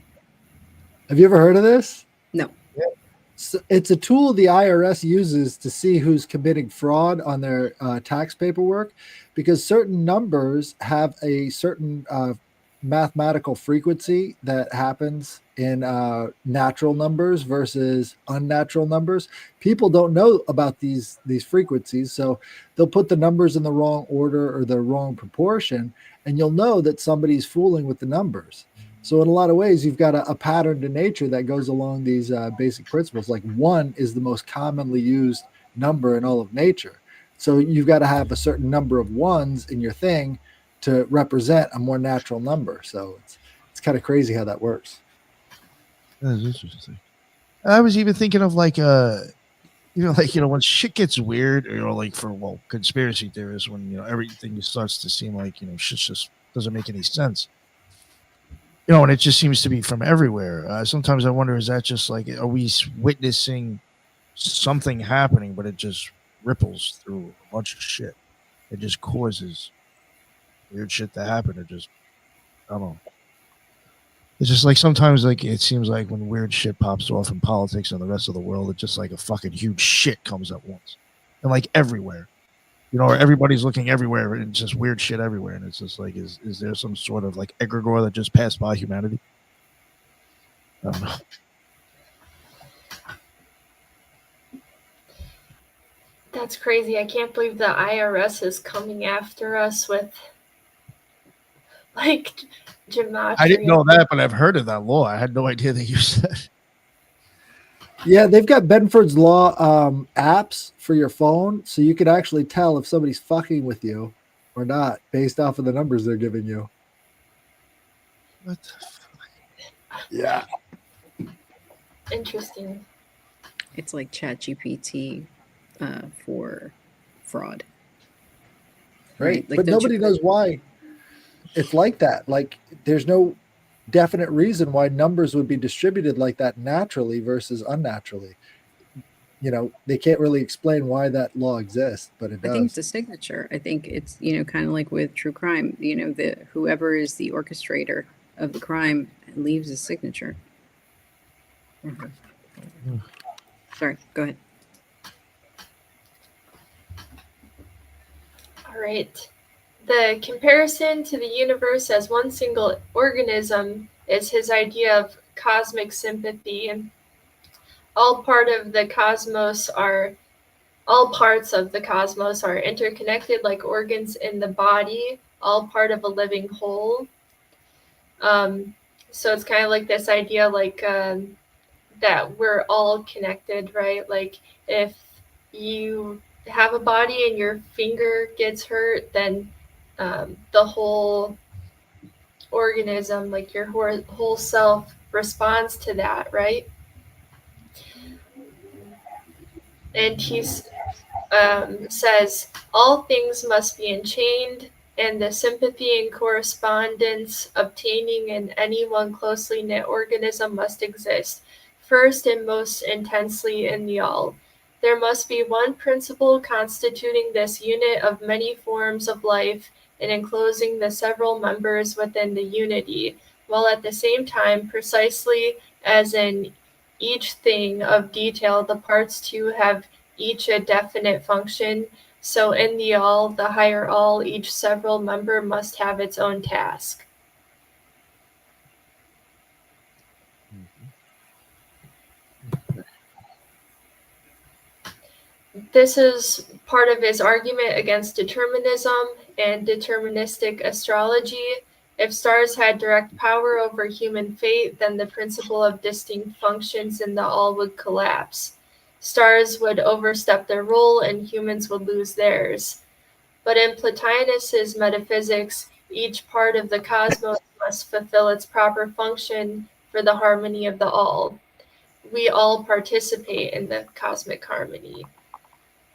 Have you ever heard of this? No. So it's a tool the IRS uses to see who's committing fraud on their tax paperwork, because certain numbers have a certain mathematical frequency that happens in natural numbers versus unnatural numbers. People don't know about these frequencies, so they'll put the numbers in the wrong order or the wrong proportion, and you'll know that somebody's fooling with the numbers. So in a lot of ways, you've got a pattern to nature that goes along these basic principles. Like 1 is the most commonly used number in all of nature. So you've got to have a certain number of 1s in your thing to represent a more natural number. So it's kind of crazy how that works. That's interesting. I was even thinking of like when shit gets weird, like for conspiracy theorists, when everything starts to seem like shit just doesn't make any sense. And it just seems to be from everywhere. Sometimes I wonder, is that just like, are we witnessing something happening, but it just ripples through a bunch of shit? It just causes weird shit to happen. It just, I don't know. It's just like sometimes, like it seems like when weird shit pops off in politics and the rest of the world, it's just like a fucking huge shit comes at once, and like everywhere. Everybody's looking everywhere, and it's just weird shit everywhere. And it's just like, is there some sort of like egregore that just passed by humanity? I don't know. That's crazy. I can't believe the IRS is coming after us with like gematria. I didn't know that, but I've heard of that law. I had no idea that you said. Yeah, they've got Benford's Law apps for your phone, so you can actually tell if somebody's fucking with you or not based off of the numbers they're giving you. What the fuck? Yeah. Interesting. It's like ChatGPT for fraud. Right. Like, but don't nobody you- knows why it's like that. Like, there's no definite reason why numbers would be distributed like that naturally versus unnaturally. They can't really explain why that law exists, but it I does. think it's a signature. I think it's, kind of like with true crime, whoever is the orchestrator of the crime leaves a signature. Sorry, go ahead. All right. The comparison to the universe as one single organism is his idea of cosmic sympathy. All parts of the cosmos are interconnected like organs in the body, all part of a living whole. So it's kind of like this idea, like that we're all connected, right? Like if you have a body and your finger gets hurt, then the whole organism, like your whole self, responds to that, right? And he says all things must be enchained, and the sympathy and correspondence obtaining in any one closely knit organism must exist, first and most intensely in the all. There must be one principle constituting this unit of many forms of life and enclosing the several members within the unity, while at the same time, precisely as in each thing of detail, the parts too have each a definite function. So in the all, the higher all, each several member must have its own task. This is part of his argument against determinism and deterministic astrology. If stars had direct power over human fate, then the principle of distinct functions in the all would collapse. Stars would overstep their role and humans would lose theirs. But in Plotinus's metaphysics, each part of the cosmos must fulfill its proper function for the harmony of the all. We all participate in the cosmic harmony.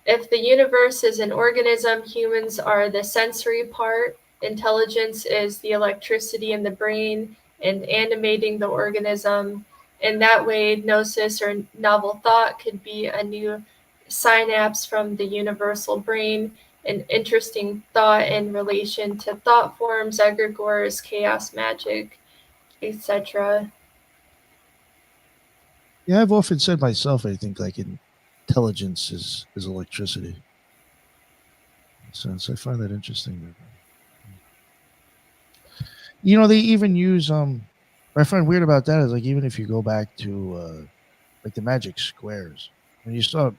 If the universe is an organism, humans are the sensory part, intelligence is the electricity in the brain and animating the organism. In that way, gnosis or novel thought could be a new synapse from the universal brain, an interesting thought in relation to thought forms, egregores, chaos magic, etc. Yeah, I've often said myself, I think like intelligence is electricity. In a sense, I find that interesting. You know, they even use what I find weird about that is like even if you go back to like the magic squares, when you start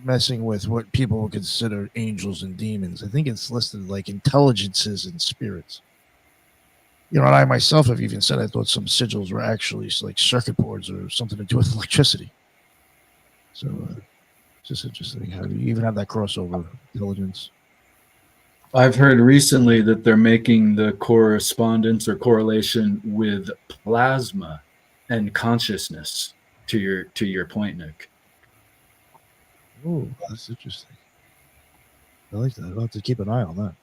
messing with what people would consider angels and demons, I think it's listed like intelligences and spirits. You know, and I myself have even said I thought some sigils were actually like circuit boards or something to do with electricity. So it's just interesting how you even have that crossover intelligence. I've heard recently that they're making the correspondence or correlation with plasma and consciousness to your point, Nick. Oh, that's interesting. I like that. I'll have to keep an eye on that.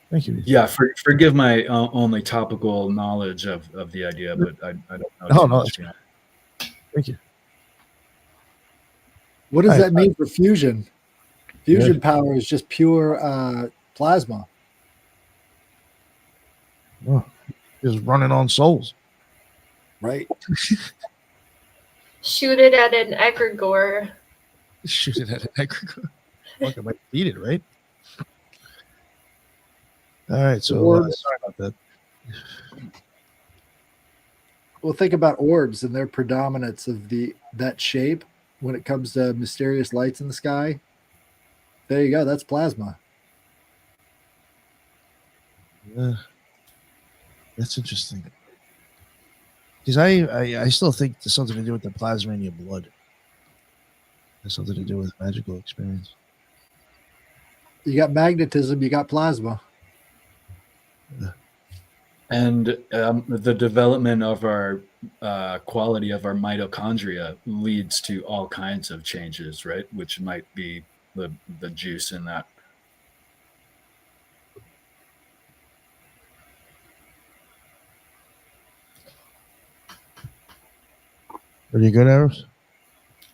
Thank you. Yeah, forgive my only topical knowledge of the idea, but I don't know No, too no, much. thank you. What does Right. that mean for fusion? Fusion power is just pure plasma. Oh, just running on souls. Right. Shoot it at an egregore. Shoot it at an aggregate. Fuck, I might beat it, right? All right, so Orbs. sorry about that. Well, think about orbs and their predominance of that shape when it comes to mysterious lights in the sky. There you go. That's plasma. Yeah, that's interesting. Because I still think there's something to do with the plasma in your blood. There's something to do with magical experience. You got magnetism. You got plasma. And the development of our quality of our mitochondria leads to all kinds of changes, right? Which might be the juice in that. Are you good, Eros?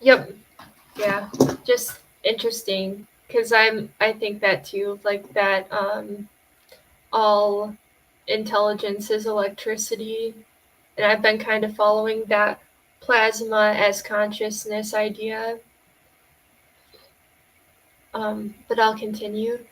Yep. Yeah. Just interesting because I think that too, like that all intelligence is electricity, and I've been kind of following that plasma as consciousness idea. But I'll continue.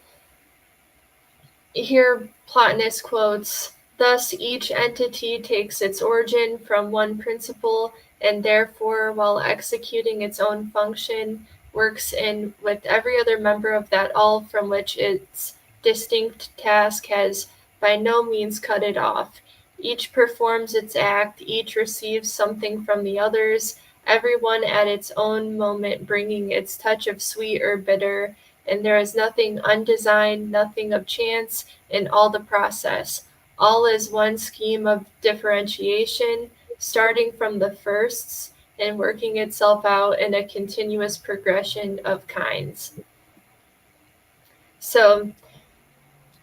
Here, Plotinus quotes, "Thus each entity takes its origin from one principle, and therefore, while executing its own function, works in with every other member of that all from which its distinct task has by no means cut it off. Each performs its act, each receives something from the others, everyone at its own moment bringing its touch of sweet or bitter, and there is nothing undesigned, nothing of chance in all the process. All is one scheme of differentiation, starting from the firsts and working itself out in a continuous progression of kinds." So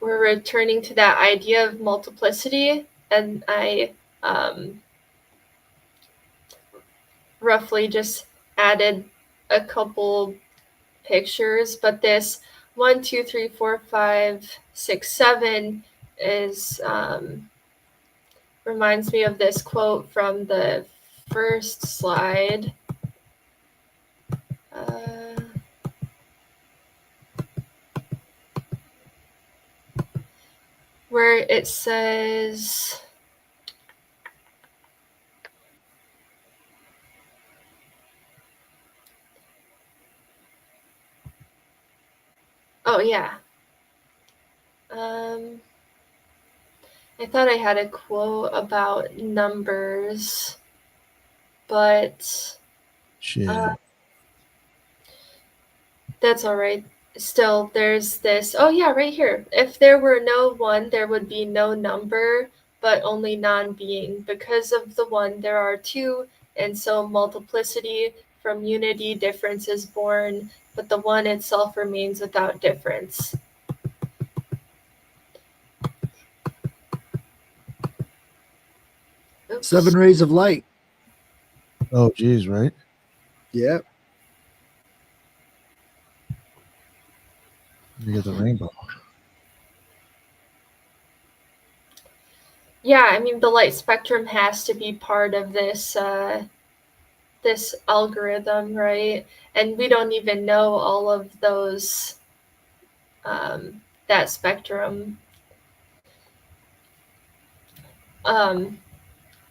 we're returning to that idea of multiplicity, and I roughly just added a couple pictures, but this 1, 2, 3, 4, 5, 6, 7 is reminds me of this quote from the first slide. Where it says, oh yeah, I thought I had a quote about numbers, but Shit. that's all right. Still, there's this. Oh, yeah, right here. If there were no one, there would be no number. but only non-being. Because of the one, there are two, and so multiplicity. From unity, difference is born, but the one itself remains without difference. Oops. 7 rays of light. Oh, geez, right? Yep. You get the rainbow. Yeah, I mean, the light spectrum has to be part of this this algorithm, right? And we don't even know all of those that spectrum.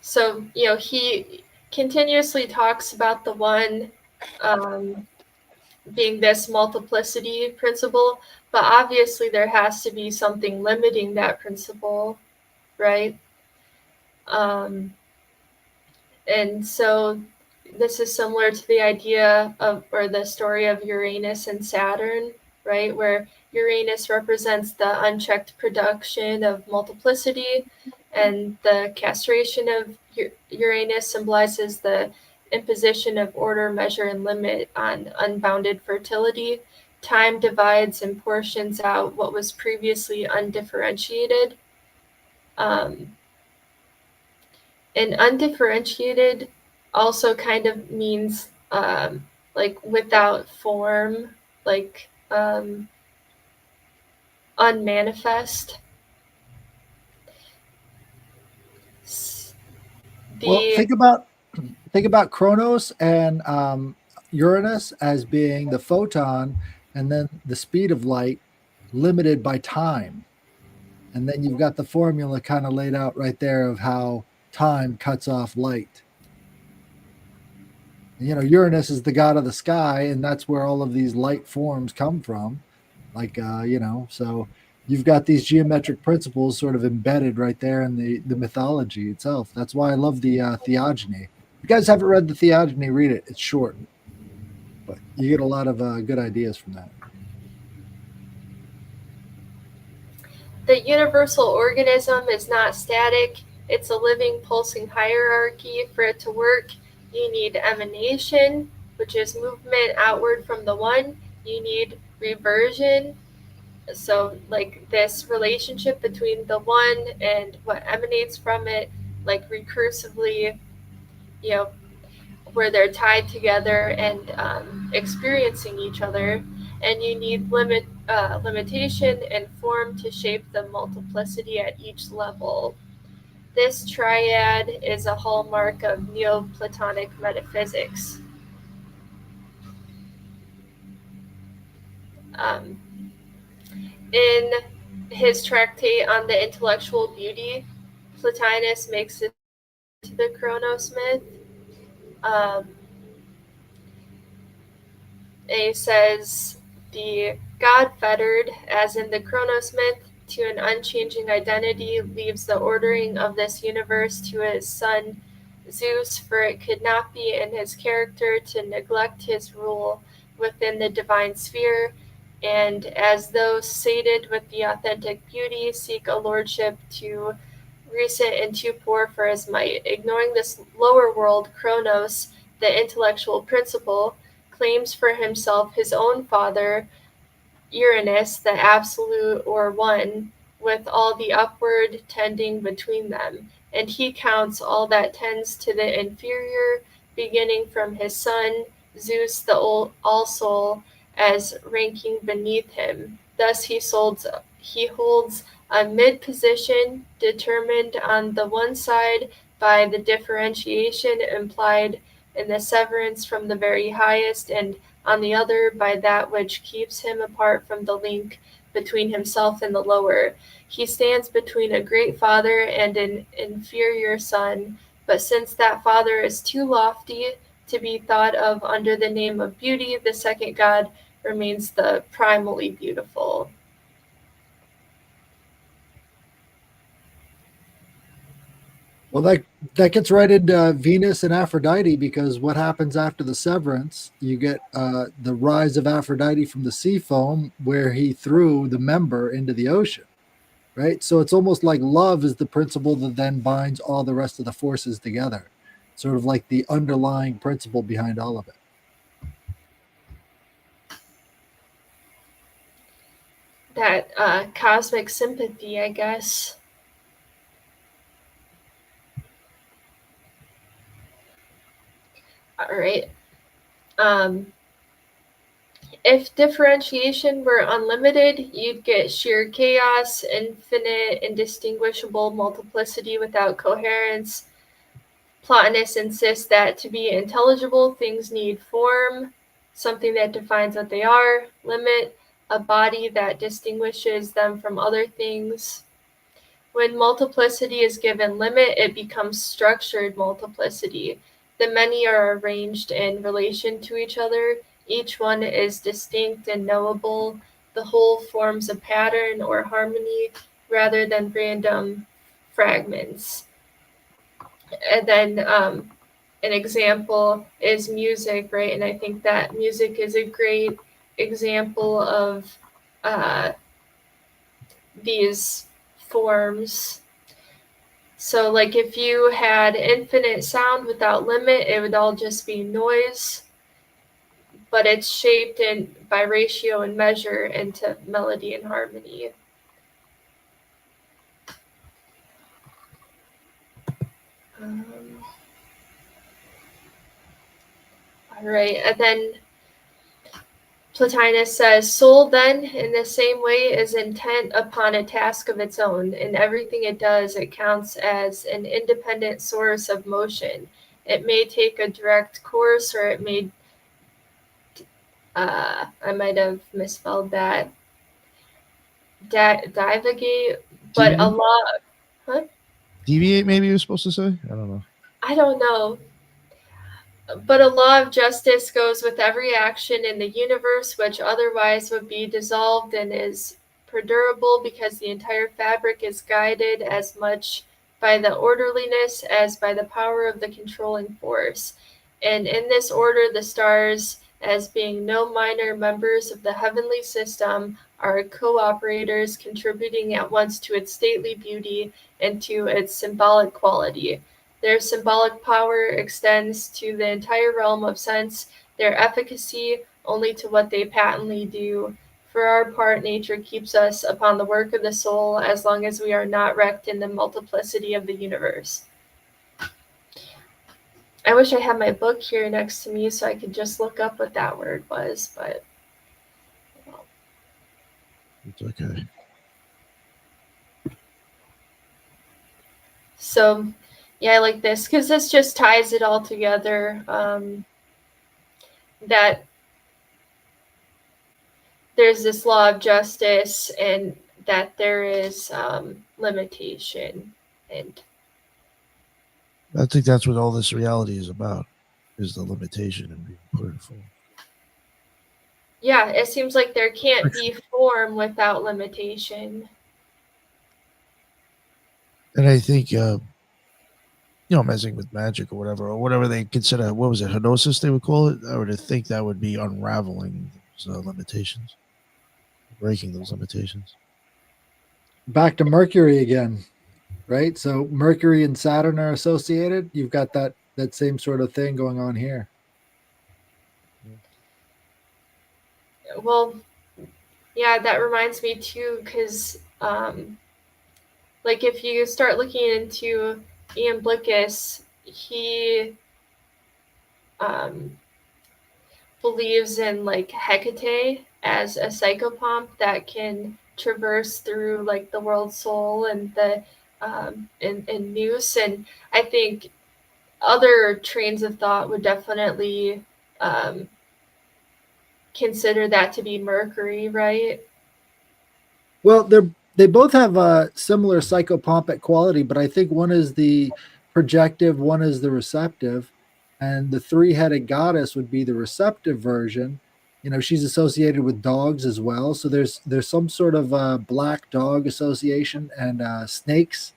So he continuously talks about the one being this multiplicity principle, but obviously there has to be something limiting that principle, right? And so this is similar to the idea of, or the story of Uranus and Saturn, right? Where Uranus represents the unchecked production of multiplicity, and the castration of Uranus symbolizes the imposition of order, measure, and limit on unbounded fertility. Time divides and portions out what was previously undifferentiated. And undifferentiated also kind of means like without form, like unmanifest. Well, think about Kronos and Uranus as being the photon, and then the speed of light limited by time. And then you've got the formula kind of laid out right there of how time cuts off light. Uranus is the god of the sky, and that's where all of these light forms come from. Like, so you've got these geometric principles sort of embedded right there in the mythology itself. That's why I love the theogony. If you guys haven't read the theogony, read it. It's short, but you get a lot of good ideas from that. The universal organism is not static. It's a living, pulsing hierarchy. For it to work, you need emanation, which is movement outward from the one. You need reversion. So, like this relationship between the one and what emanates from it, like recursively, where they're tied together and experiencing each other. And you need limitation and form to shape the multiplicity at each level. This triad is a hallmark of Neoplatonic metaphysics. In his tractate on the intellectual beauty, Plotinus makes it to the Kronos myth. He says, the god fettered, as in the Kronos myth, to an unchanging identity leaves the ordering of this universe to his son Zeus, for it could not be in his character to neglect his rule within the divine sphere, and as those sated with the authentic beauty seek a lordship too recent and too poor for his might. Ignoring this lower world, Kronos, the intellectual principle, claims for himself his own father, Uranus, the absolute or one, with all the upward tending between them, and he counts all that tends to the inferior, beginning from his son, Zeus the all-soul, as ranking beneath him. Thus he holds a mid-position, determined on the one side by the differentiation implied in the severance from the very highest, and on the other by that which keeps him apart from the link between himself and the lower. He stands between a great father and an inferior son, but since that father is too lofty to be thought of under the name of beauty, the second god remains the primally beautiful. Well, that gets right into Venus and Aphrodite, because what happens after the severance? You get the rise of Aphrodite from the sea foam, where he threw the member into the ocean, right? So it's almost like love is the principle that then binds all the rest of the forces together, sort of like the underlying principle behind all of it. That cosmic sympathy, I guess. All right. If differentiation were unlimited, you'd get sheer chaos, infinite, indistinguishable multiplicity without coherence. Plotinus insists that to be intelligible, things need form, something that defines what they are, limit, a body that distinguishes them from other things. When multiplicity is given limit, it becomes structured multiplicity. The many are arranged in relation to each other. Each one is distinct and knowable. The whole forms a pattern or harmony rather than random fragments. And then an example is music, right? And I think that music is a great example of these forms. So, like, if you had infinite sound without limit, it would all just be noise, but it's shaped by ratio and measure into melody and harmony. All right, and then Plotinus says, soul then, in the same way, is intent upon a task of its own. In everything it does, it counts as an independent source of motion. It may take a direct course, or it may, I might have misspelled that, divagate, but a lot, huh? Deviate, maybe you're supposed to say? I don't know. I don't know. But a law of justice goes with every action in the universe, which otherwise would be dissolved, and is perdurable because the entire fabric is guided as much by the orderliness as by the power of the controlling force. And in this order, the stars, as being no minor members of the heavenly system, are co-operators, contributing at once to its stately beauty and to its symbolic quality. Their symbolic power extends to the entire realm of sense, their efficacy only to what they patently do. For our part, nature keeps us upon the work of the soul as long as we are not wrecked in the multiplicity of the universe. I wish I had my book here next to me so I could just look up what that word was, but well. It's okay. So, yeah, I like this because this just ties it all together. That there's this law of justice and that there is limitation. And I think that's what all this reality is about, is the limitation and being put in form. yeah, it seems like there can't be form without limitation. And I think, messing with magic or whatever they consider, what was it, hypnosis they would call it? I would think that would be unraveling those limitations, breaking those limitations. Back to Mercury again, right? So Mercury and Saturn are associated. You've got that same sort of thing going on here. Well, yeah, that reminds me too, because like if you start looking into Ian Blickus, he believes in like Hecate as a psychopomp that can traverse through like the world soul and the and Nous, and I think other trains of thought would definitely consider that to be Mercury, right? Well, they both have a similar psychopompic quality, but I think one is the projective, one is the receptive, and the three-headed goddess would be the receptive version. She's associated with dogs as well, so there's some sort of black dog association and snakes.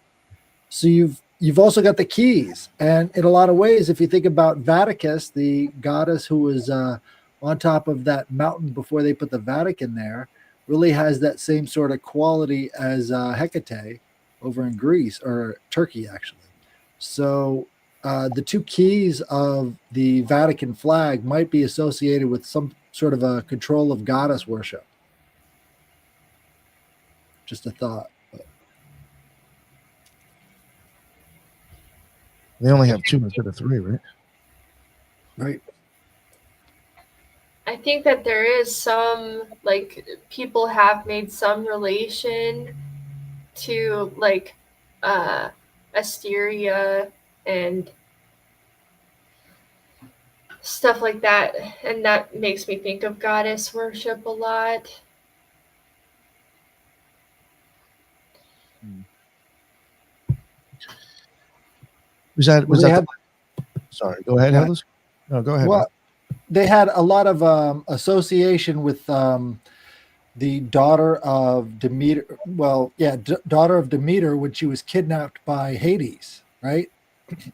So you've also got the keys, and in a lot of ways, if you think about Vaticus, the goddess who was on top of that mountain before they put the Vatican there, really has that same sort of quality as Hecate over in Greece, or Turkey, actually. So the two keys of the Vatican flag might be associated with some sort of a control of goddess worship. Just a thought. They only have two instead of three, right? Right. I think that there is some, like, people have made some relation to, like, Asteria and stuff like that, and that makes me think of goddess worship a lot. Was that Well, they the? had, Sorry, go ahead, yeah, Headless. No, go ahead. well, they had a lot of association with the daughter of Demeter. Well, yeah, daughter of Demeter when she was kidnapped by Hades, right?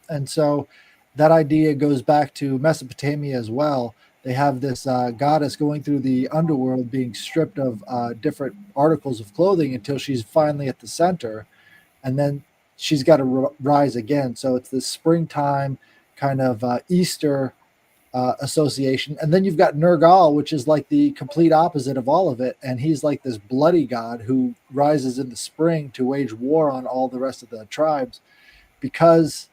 And so that idea goes back to Mesopotamia as well. They have this goddess going through the underworld, being stripped of different articles of clothing until she's finally at the center, and then she's got to rise again. So it's this springtime kind of Easter association. And then you've got Nergal, which is like the complete opposite of all of it. And he's like this bloody god who rises in the spring to wage war on all the rest of the tribes because,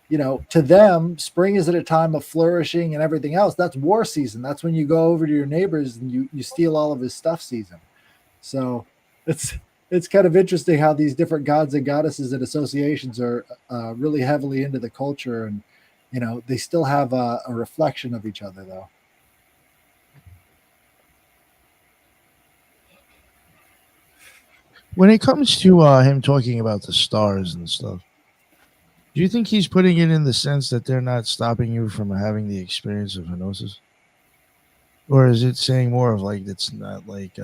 you know, to them, spring is at a time of flourishing and everything else. That's war season. That's when you go over to your neighbors and you steal all of his stuff season. So it's kind of interesting how these different gods and goddesses and associations are really heavily into the culture, and you know they still have a reflection of each other though. When it comes to him talking about the stars and stuff, do you think he's putting it in the sense that they're not stopping you from having the experience of hypnosis? Or is it saying more of like it's not like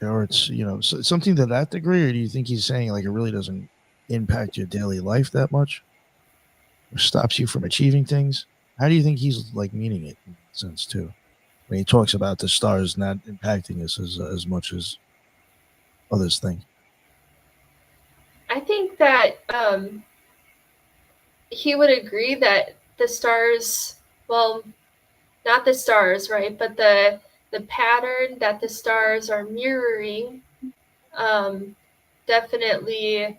or it's, you know, something to that degree? Or do you think he's saying like it really doesn't impact your daily life that much or stops you from achieving things? How do you think he's like meaning it in that sense too, when he talks about the stars not impacting us as much as others think? I think that he would agree that the stars, well, not the stars, right, but the pattern that the stars are mirroring definitely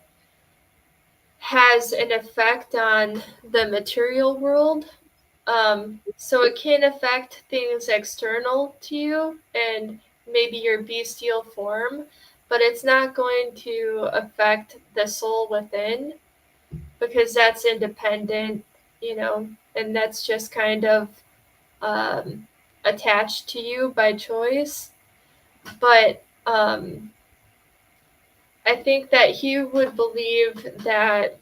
has an effect on the material world. So it can affect things external to you and maybe your bestial form, but it's not going to affect the soul within because that's independent, you know, and that's just kind of attached to you by choice. But I think that he would believe that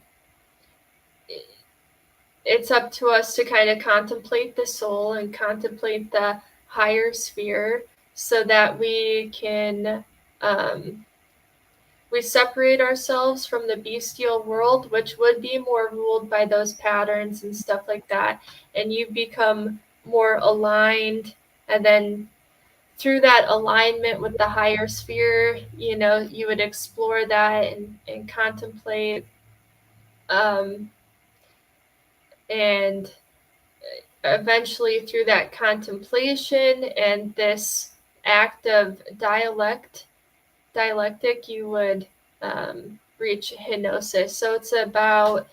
it's up to us to kind of contemplate the soul and contemplate the higher sphere so that we can we separate ourselves from the bestial world, which would be more ruled by those patterns and stuff like that, and you become more aligned, and then through that alignment with the higher sphere, you know, you would explore that and contemplate and eventually through that contemplation and this act of dialectic, you would reach hypnosis. So it's about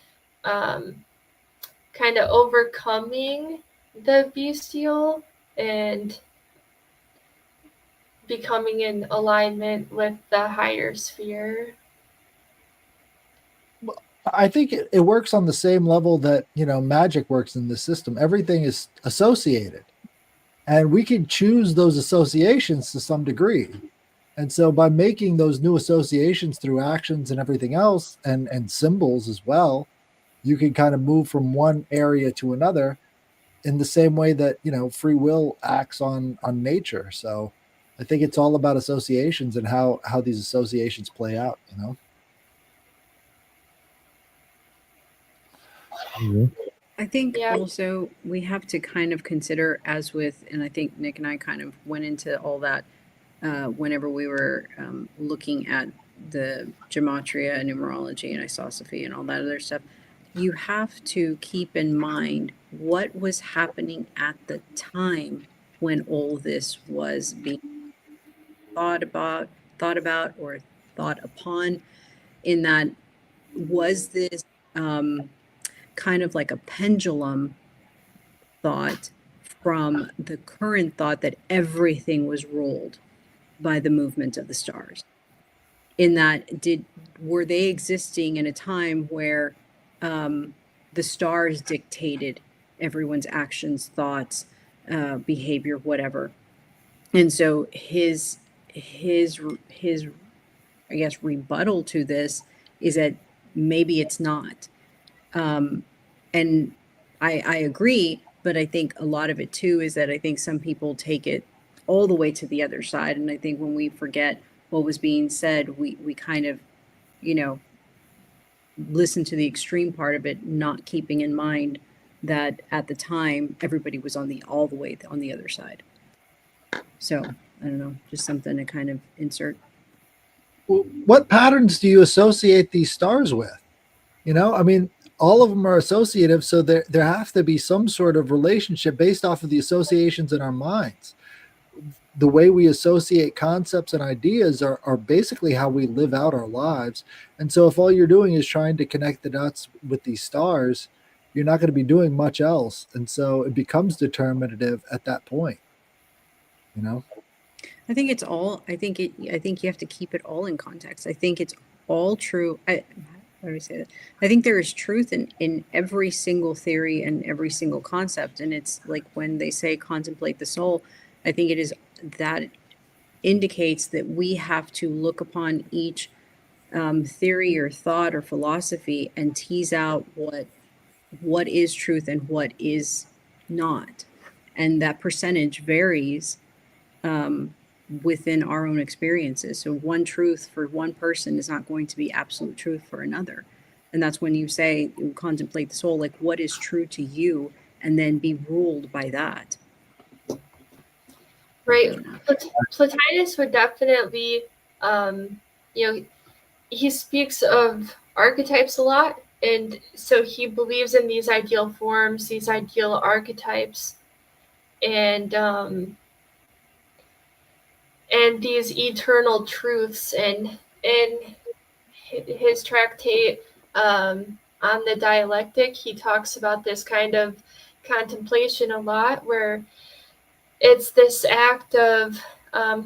kind of overcoming the bestial and becoming in alignment with the higher sphere. I think it works on the same level that, you know, magic works in the system. Everything is associated, and we can choose those associations to some degree. And so by making those new associations through actions and everything else, and symbols as well, you can kind of move from one area to another in the same way that, you know, free will acts on nature. So I think it's all about associations and how these associations play out, you know. I think Yeah. also we have to kind of consider, as with, and I think Nick and I kind of went into all that whenever we were looking at the gematria and numerology and isosophy and all that other stuff, you have to keep in mind what was happening at the time when all this was being thought about or thought upon. In that, was this kind of like a pendulum thought from the current thought that everything was ruled by the movement of the stars? In that, were they existing in a time where the stars dictated everyone's actions, thoughts, behavior, whatever? And so his I guess rebuttal to this is that maybe it's not. And I agree, but I think a lot of it too is that I think some people take it all the way to the other side. And I think when we forget what was being said, we kind of, you know, listen to the extreme part of it, not keeping in mind that at the time everybody was on the all the way on the other side. So I don't know, just something to kind of insert. What patterns do you associate these stars with? You know, I mean, all of them are associative, so there have to be some sort of relationship based off of the associations in our minds. The way we associate concepts and ideas are basically how we live out our lives. And so if all you're doing is trying to connect the dots with these stars, you're not going to be doing much else. And so it becomes determinative at that point, you know? I think it's all. I think you have to keep it all in context. I think it's all true. How do I say that? I think there is truth in every single theory and every single concept. And it's like when they say contemplate the soul, I think it is that indicates that we have to look upon each theory or thought or philosophy and tease out what is truth and what is not, and that percentage varies within our own experiences. So one truth for one person is not going to be absolute truth for another. And that's when you say you contemplate the soul, like what is true to you, and then be ruled by that. Right. Plotinus would definitely, he speaks of archetypes a lot. And so he believes in these ideal forms, these ideal archetypes, and these eternal truths. And in his tractate on the dialectic, he talks about this kind of contemplation a lot, where it's this act of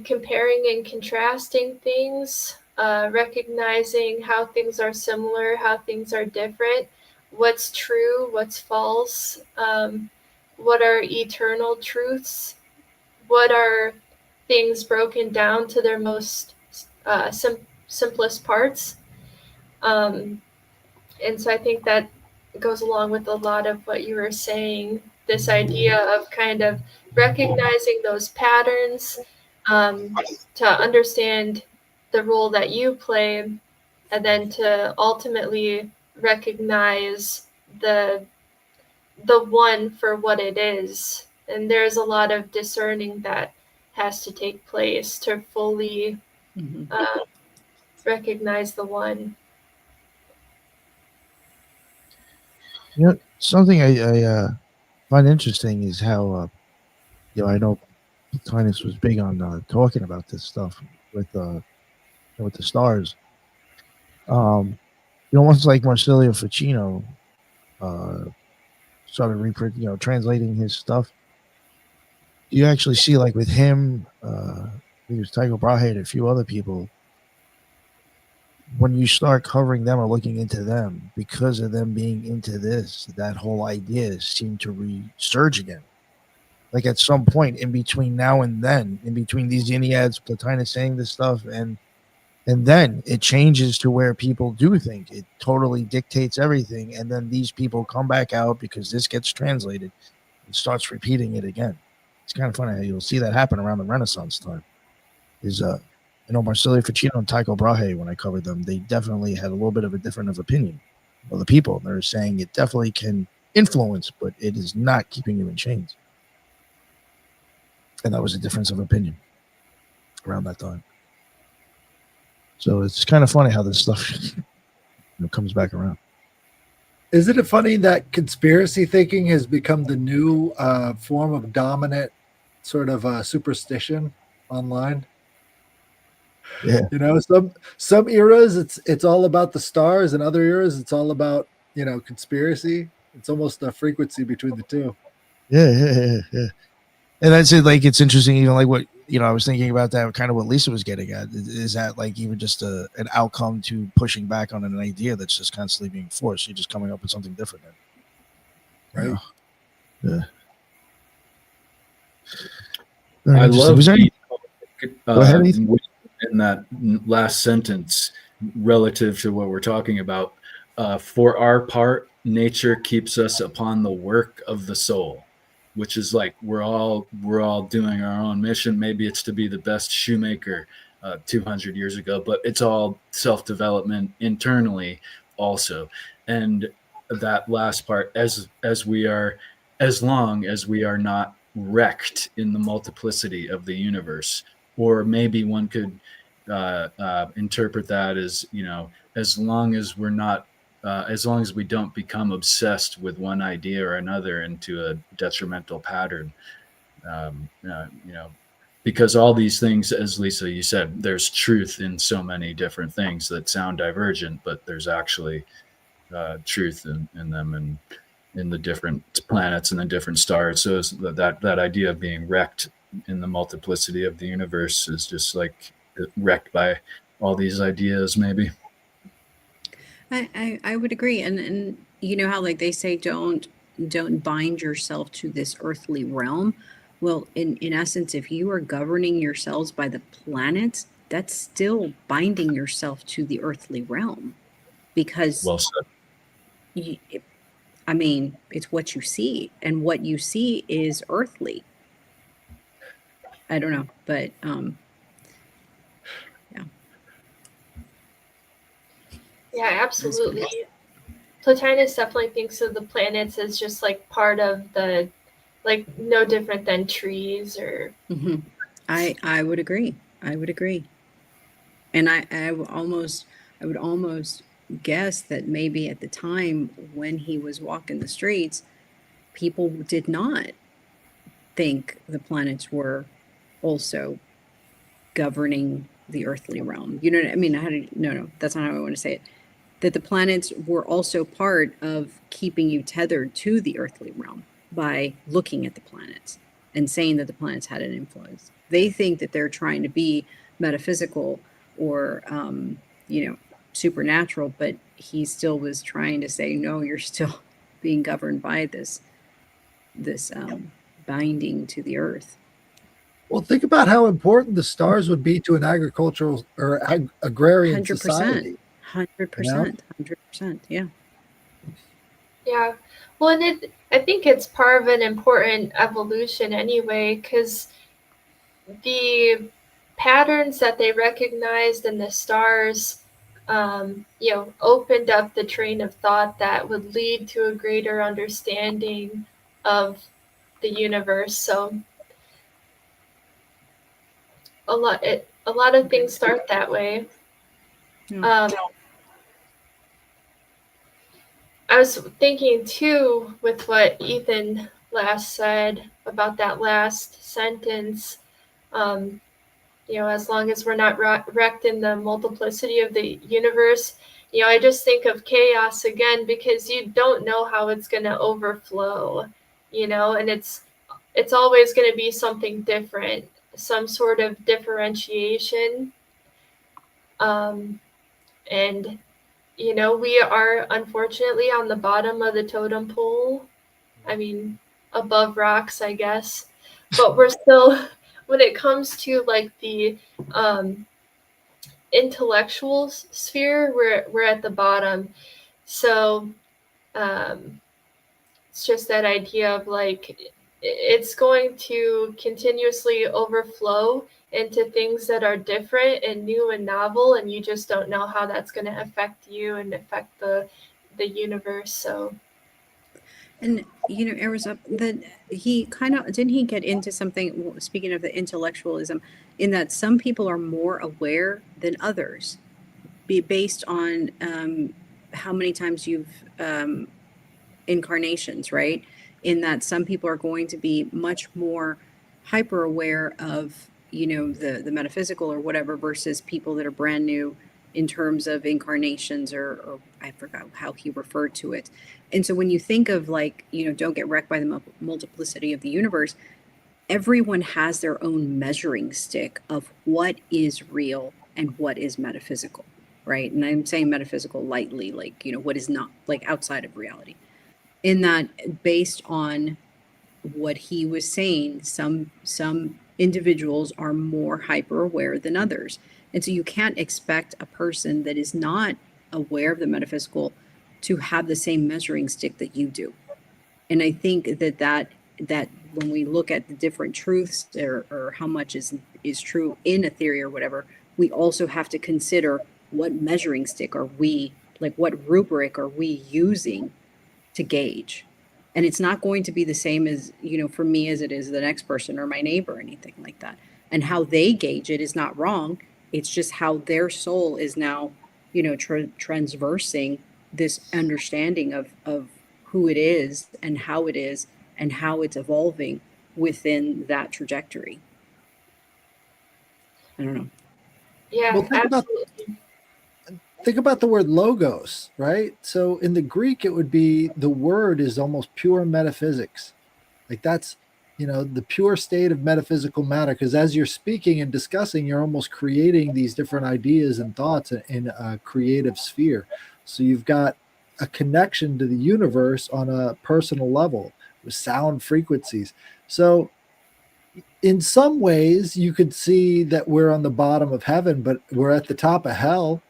comparing and contrasting things, recognizing how things are similar, how things are different, what's true, what's false, what are eternal truths, what are things broken down to their most simplest parts. And so I think that goes along with a lot of what you were saying, this idea of kind of recognizing those patterns, to understand the role that you play, and then to ultimately recognize the one for what it is. And there's a lot of discerning that has to take place to fully recognize the one. You know, something I find interesting is how, I know Plotinus was big on talking about this stuff with the stars. Once like Marsilio Ficino started translating his stuff, you actually see like with him, he was Tycho Brahe and a few other people. When you start covering them or looking into them, because of them being into this, that whole idea seemed to resurge again. Like at some point in between now and then, in between these Enneads, Plotinus saying this stuff, and then it changes to where people do think it totally dictates everything, and then these people come back out because this gets translated and starts repeating it again. It's kind of funny how you'll see that happen around the Renaissance time. Marsilio Ficino and Tycho Brahe, when I covered them, they definitely had a little bit of a different of opinion of the people. They're saying it definitely can influence, but it is not keeping you in chains. And that was a difference of opinion. around that time. So it's kind of funny how this stuff comes back around. Isn't it funny that conspiracy thinking has become the new form of dominant sort of superstition online? Yeah. You know, some eras it's all about the stars, and other eras it's all about, you know, conspiracy. It's almost a frequency between the two. Yeah. And that's it. Like, it's interesting, even like what, I was thinking about that, kind of what Lisa was getting at. Is that like even just an outcome to pushing back on an idea that's just constantly being forced? You're just coming up with something different. Right. Yeah. I love Was there any, go ahead, Ethan. in that last sentence relative to what we're talking about. For our part, nature keeps us upon the work of the soul, which is like we're all doing our own mission. Maybe it's to be the best shoemaker 200 years ago, but it's all self-development internally also. And that last part, as long as we are not wrecked in the multiplicity of the universe, or maybe one could interpret that as, as long as we're not as long as we don't become obsessed with one idea or another into a detrimental pattern, because all these things, as Lisa, you said, there's truth in so many different things that sound divergent, but there's actually truth in them, and in the different planets and the different stars. So that idea of being wrecked in the multiplicity of the universe is just like wrecked by all these ideas, maybe. I would agree, and you know how like they say don't bind yourself to this earthly realm. Well, in essence, if you are governing yourselves by the planets, that's still binding yourself to the earthly realm, because Well said. you, I mean, it's what you see, and what you see is earthly. I don't know, but yeah. Yeah, absolutely. Plotinus definitely thinks of the planets as just like part of the, like, no different than trees or. Mm-hmm. I would agree. I would agree. And I would almost guess that maybe at the time when he was walking the streets, people did not think the planets were also governing the earthly realm. You know what I mean? No, that's not how I want to say it. That the planets were also part of keeping you tethered to the earthly realm by looking at the planets and saying that the planets had an influence. They think that they're trying to be metaphysical or, supernatural, but he still was trying to say, no, you're still being governed by this binding to the earth. Well, think about how important the stars would be to an agricultural or agrarian 100%. society. 100%. 100%. Yeah. Yeah. Well, and I think it's part of an important evolution anyway, because the patterns that they recognized in the stars, opened up the train of thought that would lead to a greater understanding of the universe. So a lot of things start that way. Yeah. I was thinking too with what Ethan last said about that last sentence. As long as we're not wrecked in the multiplicity of the universe, I just think of chaos again, because you don't know how it's going to overflow, and it's always going to be something different, some sort of differentiation. And we are unfortunately on the bottom of the totem pole. I mean, above rocks, I guess. But we're still, when it comes to like the intellectual sphere, we're at the bottom. So it's just that idea of like, it's going to continuously overflow into things that are different and new and novel, and you just don't know how that's going to affect you and affect the universe. So And Eros up that he kind of didn't he get into something. Speaking of the intellectualism, in that some people are more aware than others, be based on how many times you've incarnations, right? In that some people are going to be much more hyper aware of the metaphysical or whatever versus people that are brand new in terms of incarnations, or I forgot how he referred to it. And so when you think of, like, don't get wrecked by the multiplicity of the universe, everyone has their own measuring stick of what is real and what is metaphysical, right? And I'm saying metaphysical lightly, like, what is not, like, outside of reality. In that, based on what he was saying, some individuals are more hyper aware than others. And so you can't expect a person that is not aware of the metaphysical to have the same measuring stick that you do. And I think that when we look at the different truths, or how much is true in a theory or whatever, we also have to consider what measuring stick are we, like, what rubric are we using to gauge. And it's not going to be the same as, for me as it is the next person or my neighbor or anything like that. And how they gauge it is not wrong. It's just how their soul is now, transversing this understanding of who it is and how it's evolving within that trajectory. I don't know. Yeah, Well, absolutely. think about the word logos, right? So in the Greek, it would be, the word is almost pure metaphysics. Like that's, the pure state of metaphysical matter. Because as you're speaking and discussing, you're almost creating these different ideas and thoughts in a creative sphere. So you've got a connection to the universe on a personal level with sound frequencies. So in some ways, you could see that we're on the bottom of heaven, but we're at the top of hell,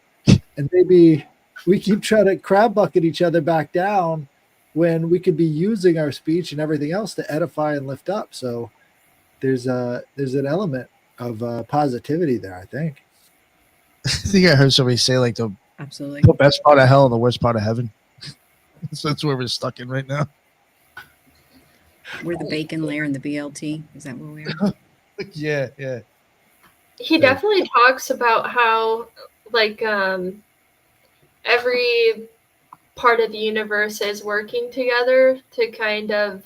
and maybe we keep trying to crab bucket each other back down when we could be using our speech and everything else to edify and lift up. So there's an element of positivity there, I think. I think I heard somebody say, like, the Absolutely. best part of hell and the worst part of heaven. So that's where we're stuck in right now. We're the bacon layer and the BLT. Is that where we are? Yeah. He definitely talks about how, like, every part of the universe is working together to kind of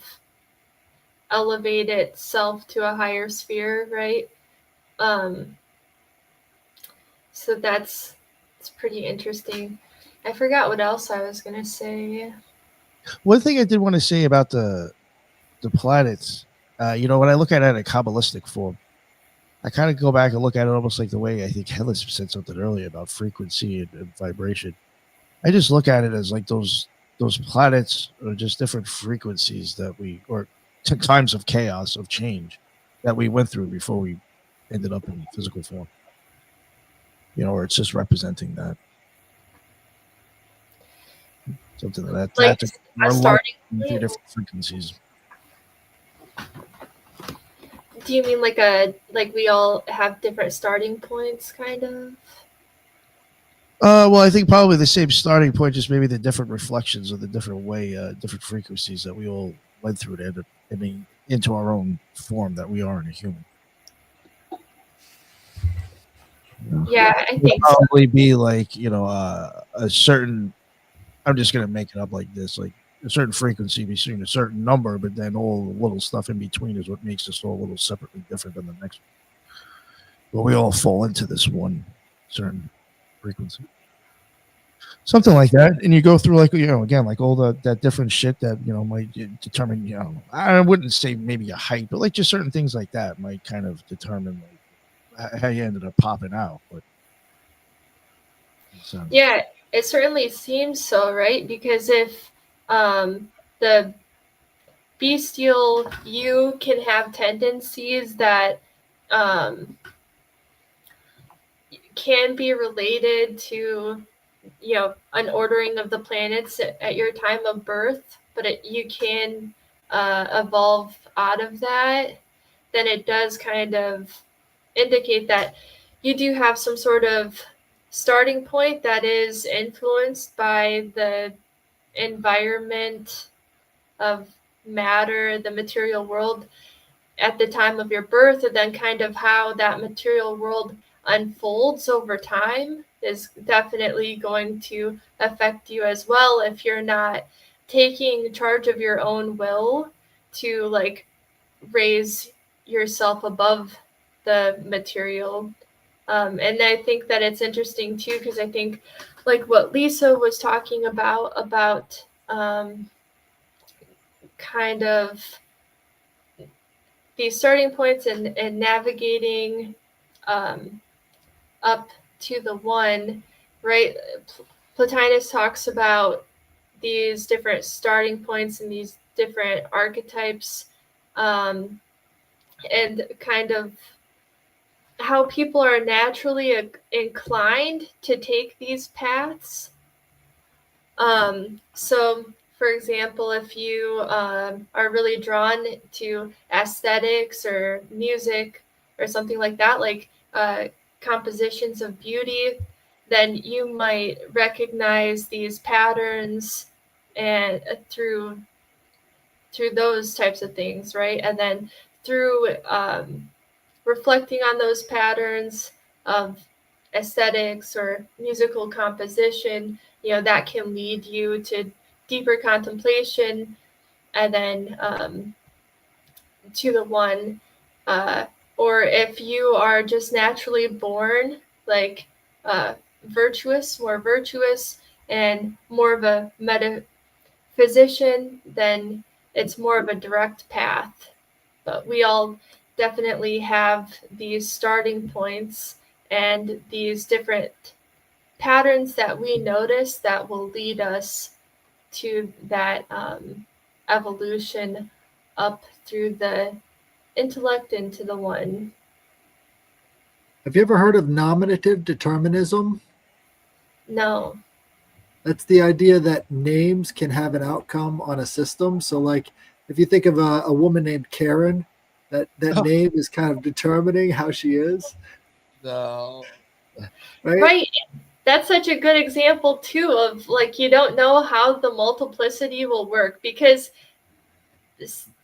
elevate itself to a higher sphere, right? So it's pretty interesting. I forgot what else I was gonna say. One thing I did want to say about the planets, when I look at it in a Kabbalistic form, I kind of go back and look at it almost like the way I think Hellas said something earlier about frequency and vibration. I just look at it as like those planets are just different frequencies that or times of chaos, of change that we went through before we ended up in physical form. Or it's just representing that. Something like that. Like a starting a few point? different frequencies. Do you mean like we all have different starting points, kind of? Well, I think probably the same starting point, just maybe the different reflections of the different way, different frequencies that we all went through to end up into our own form that we are in a human. Yeah, I think probably be like, a certain, I'm just going to make it up like this, like a certain frequency between a certain number, but then all the little stuff in between is what makes us all a little separately different than the next one. But we all fall into this one certain frequency. Something like that. And you go through, like, again, like all that different shit that, might determine, I wouldn't say maybe a height, but like just certain things like that might kind of determine like how you ended up popping out. But yeah, it certainly seems so, right? Because if the bestial you can have tendencies that can be related to an ordering of the planets at your time of birth, but you can evolve out of that, then it does kind of indicate that you do have some sort of starting point that is influenced by the environment of matter, the material world at the time of your birth, and then kind of how that material world unfolds over time is definitely going to affect you as well if you're not taking charge of your own will to like raise yourself above the material. And I think that it's interesting too, because I think like what Lisa was talking about kind of these starting points and navigating up to the one, right? Plotinus talks about these different starting points and these different archetypes, and kind of how people are naturally inclined to take these paths. So, for example, if you are really drawn to aesthetics or music or something like that, like compositions of beauty, then you might recognize these patterns and through those types of things, right? And then through reflecting on those patterns of aesthetics or musical composition, that can lead you to deeper contemplation, and then to the one. Or if you are just naturally born like more virtuous, and more of a metaphysician, then it's more of a direct path. But we all definitely have these starting points and these different patterns that we notice that will lead us to that evolution up through the intellect into the one. Have you ever heard of nominative determinism? No. That's the idea that names can have an outcome on a system. So, like, if you think of a woman named Karen, that Oh. name is kind of determining how she is, No. Right. That's such a good example too of like you don't know how the multiplicity will work, because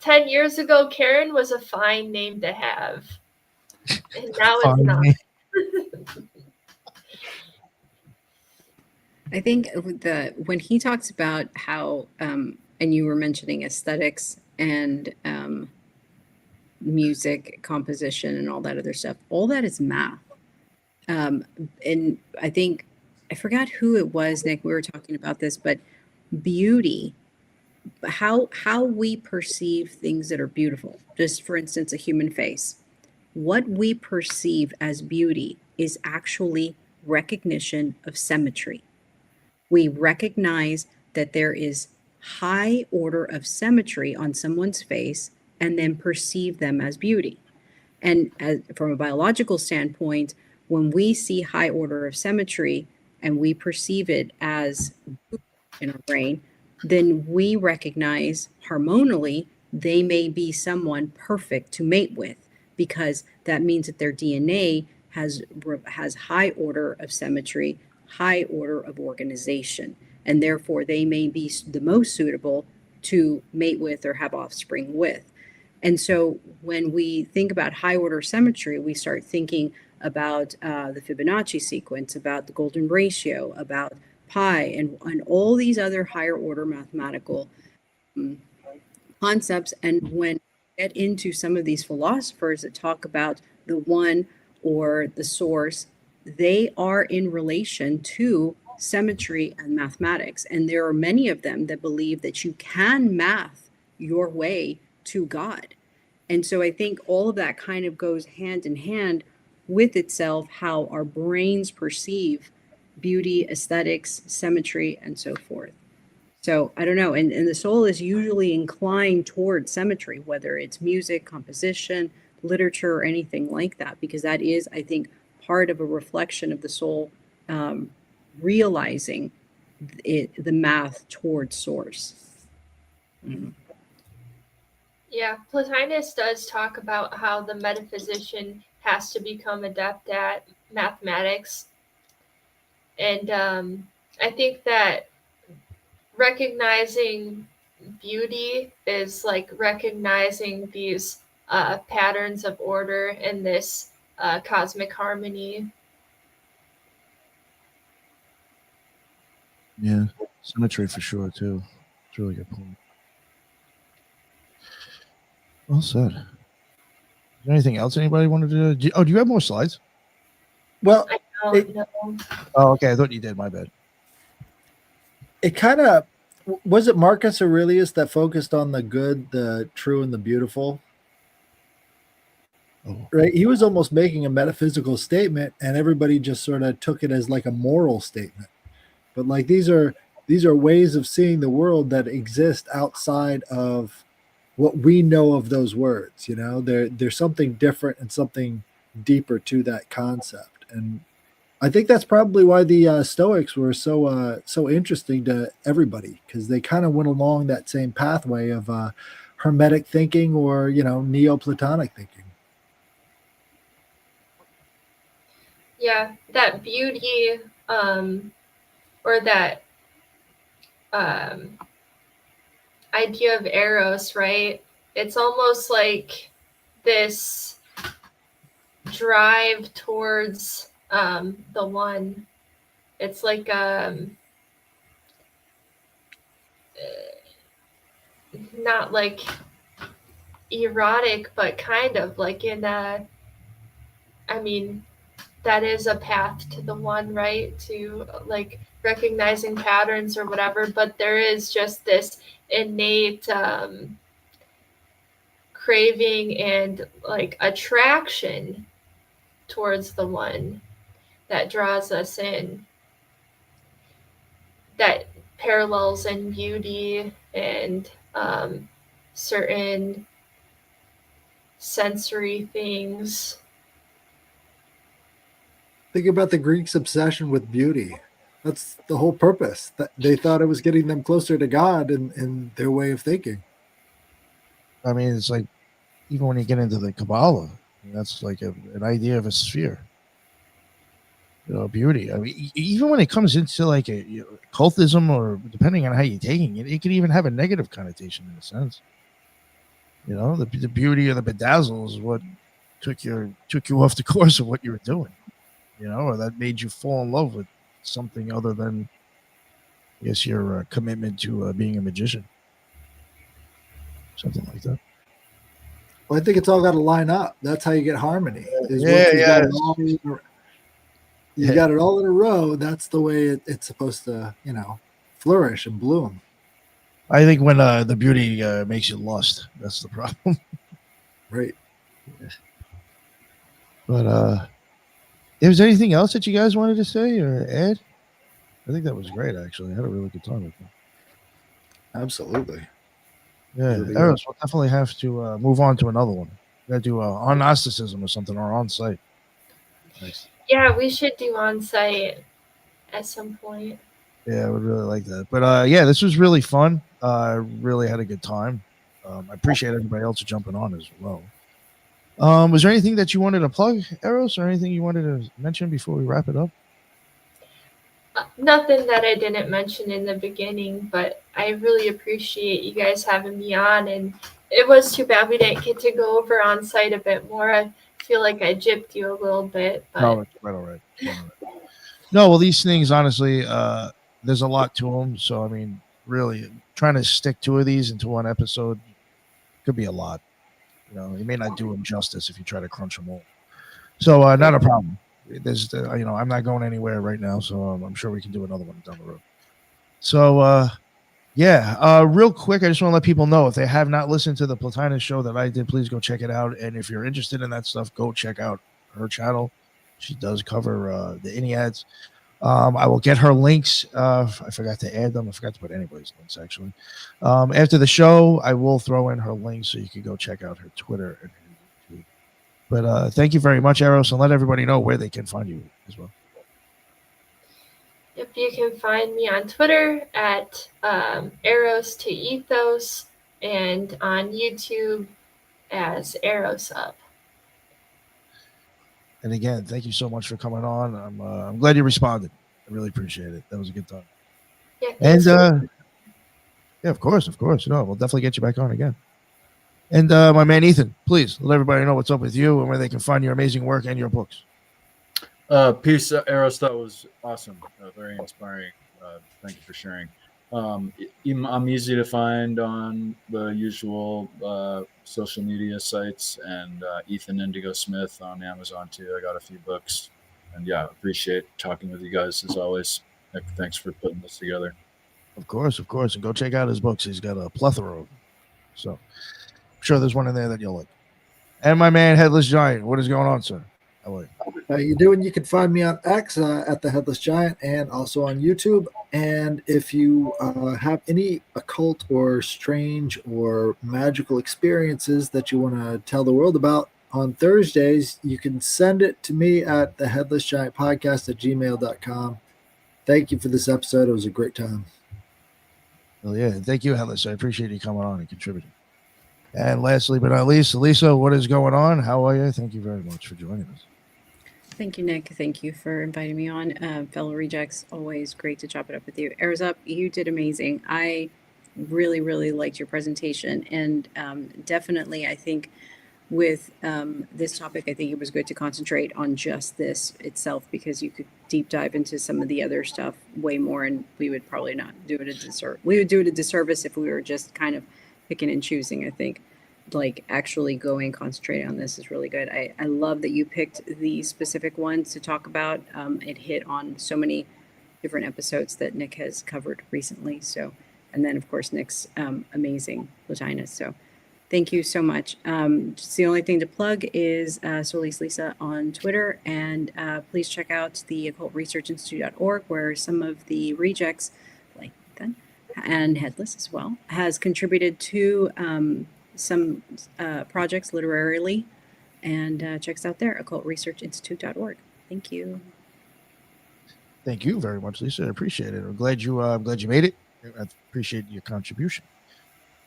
10 years ago Karen was a fine name to have, and now it's Fine. not. I think when he talks about how and you were mentioning aesthetics and music composition and all that other stuff, all that is math. And I think I forgot who it was, Nick. We were talking about this, but beauty, how we perceive things that are beautiful. Just for instance, a human face. What we perceive as beauty is actually recognition of symmetry. We recognize that there is high order of symmetry on someone's face and then perceive them as beauty. And from a biological standpoint, when we see high order of symmetry and we perceive it as in our brain, then we recognize hormonally they may be someone perfect to mate with, because that means that their DNA has high order of symmetry, high order of organization, and therefore they may be the most suitable to mate with or have offspring with. And so when we think about high order symmetry, we start thinking about the Fibonacci sequence, about the golden ratio, about pi, and all these other higher order mathematical concepts. And when we get into some of these philosophers that talk about the one or the source, they are in relation to symmetry and mathematics. And there are many of them that believe that you can math your way to God. And so I think all of that kind of goes hand in hand with itself, how our brains perceive beauty, aesthetics, symmetry, and so forth. So I don't know. And the soul is usually inclined towards symmetry, whether it's music, composition, literature, or anything like that, because that is, I think, part of a reflection of the soul realizing the math towards source. Yeah, Plotinus does talk about how the metaphysician has to become adept at mathematics. And I think that recognizing beauty is like recognizing these patterns of order in this cosmic harmony. Yeah, symmetry for sure too. It's a really good point. Well said. Is there anything else anybody wanted to do? Oh, do you have more slides? Well, I don't know. Oh, okay. I thought you did. My bad. it kind of was it Marcus Aurelius that focused on the good, the true, and the beautiful. Oh, Right, he was almost making a metaphysical statement, and everybody just sort of took it as like a moral statement. But like these are ways of seeing the world that exist outside of what we know of those words. You know, there's something different and something deeper to that concept, and I think that's probably why the Stoics were so interesting to everybody, because they kind of went along that same pathway of Hermetic thinking, or Neoplatonic thinking. Yeah, that beauty, or that um, idea of Eros, right? It's almost like this drive towards the one. It's like not like erotic, but kind of like in a, I mean, that is a path to the one, right? To like recognizing patterns or whatever, but there is just this innate craving and like attraction towards the one that draws us in, that parallels in beauty and certain sensory things. Think about the Greeks' obsession with beauty. That's the whole purpose. That they thought it was getting them closer to God in their way of thinking. I mean, it's like even when you get into the Kabbalah, that's like an idea of a sphere. Beauty. I mean, even when it comes into like a cultism, or depending on how you're taking it, it can even have a negative connotation in a sense. The beauty of the bedazzle is what took you off the course of what you were doing. Or that made you fall in love with something other than, I guess, your commitment to being a magician, something like that. Well, I think it's all got to line up. That's how you get harmony. Is Yeah, once yeah. you got it all in a row. That's the way it's supposed to, flourish and bloom. I think when the beauty makes you lust, that's the problem. Right. But is there anything else that you guys wanted to say or add? I think that was great. Actually, I had a really good time with them. Absolutely. Yeah, Eros, we'll definitely have to move on to another one. We got to do on Gnosticism or something, or on site. Nice. Yeah, we should do on site at some point. Yeah, I would really like that. But yeah, this was really fun. I really had a good time. I appreciate everybody else jumping on as well. Was there anything that you wanted to plug, Eros, or anything you wanted to mention before we wrap it up? Nothing that I didn't mention in the beginning, but I really appreciate you guys having me on. And it was too bad we didn't get to go over on site a bit more. I feel like I gypped you a little bit. But no, it's right, all right. No, well, these things, honestly, there's a lot to them. So, I mean, really, trying to stick two of these into one episode could be a lot. You may not do them justice if you try to crunch them all. So, not a problem. There's, I'm not going anywhere right now, so I'm sure we can do another one down the road. So, yeah, real quick, I just want to let people know, if they have not listened to the Plotinus show that I did, please go check it out. And if you're interested in that stuff, go check out her channel. She does cover the Enneads. I will get her links. I forgot to add them. I forgot to put anybody's links, actually. After the show, I will throw in her links so you can go check out her Twitter and her YouTube. But thank you very much, Eros, and let everybody know where they can find you as well. Yep, you can find me on Twitter at Eros to Ethos, and on YouTube as Eros Up. And again, thank you so much for coming on. I'm glad you responded. I really appreciate it. That was a good time. Yeah, And Yeah, of course. No, we'll definitely get you back on again. And my man Ethan, please let everybody know what's up with you and where they can find your amazing work and your books. Peace, Eros. That was awesome. Very inspiring. Thank you for sharing. I'm easy to find on the usual social media sites, and Ethan Indigo Smith on Amazon too. I got a few books, and yeah, appreciate talking with you guys as always. Thanks for putting this together. Of course. And go check out his books. He's got a plethora of them. So I'm sure there's one in there that you'll like. And my man Headless Giant, what is going on, sir? How are you? How you doing? You can find me on X at the Headless Giant and also on YouTube. And if you have any occult or strange or magical experiences that you want to tell the world about on Thursdays, you can send it to me at the Headless Giant Podcast at gmail.com. Thank you for this episode. It was a great time. Well, yeah. Thank you, Headless. I appreciate you coming on and contributing. And lastly but not least, Lisa, what is going on? How are you? Thank you very much for joining us. Thank you, Nick. Thank you for inviting me on. Fellow Rejects, always great to chop it up with you. Eros Up, you did amazing. I really, really liked your presentation. And definitely, I think with this topic, I think it was good to concentrate on just this itself because you could deep dive into some of the other stuff way more. And we would probably not do it a disservice. We would do it a disservice if we were just kind of picking and choosing, I think. Like actually going concentrating on this is really good. I love that you picked the specific ones to talk about. It hit on so many different episodes that Nick has covered recently. So, and then of course Nick's amazing Plotinus. So, thank you so much. Just the only thing to plug is Solis Lisa on Twitter, and please check out the occultresearchinstitute.org, where some of the rejects, like Ethan and Headless as well, has contributed to some projects literarily, and checks out there, occultresearchinstitute.org. Thank you. Thank you very much, Lisa. I appreciate it. I'm glad you made it. I appreciate your contribution.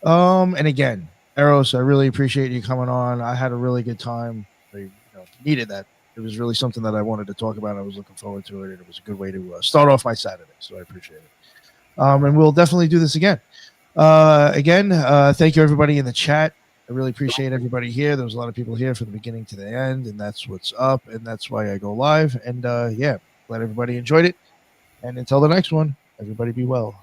And again, Eros, I really appreciate you coming on. I had a really good time. I needed that. It was really something that I wanted to talk about. I was looking forward to it, and it was a good way to start off my Saturday. So I appreciate it. And we'll definitely do this again. Again, thank you everybody in the chat. I really appreciate everybody here. There was a lot of people here from the beginning to the end, and that's what's up, and that's why I go live. And yeah, glad everybody enjoyed it. And until the next one, everybody be well.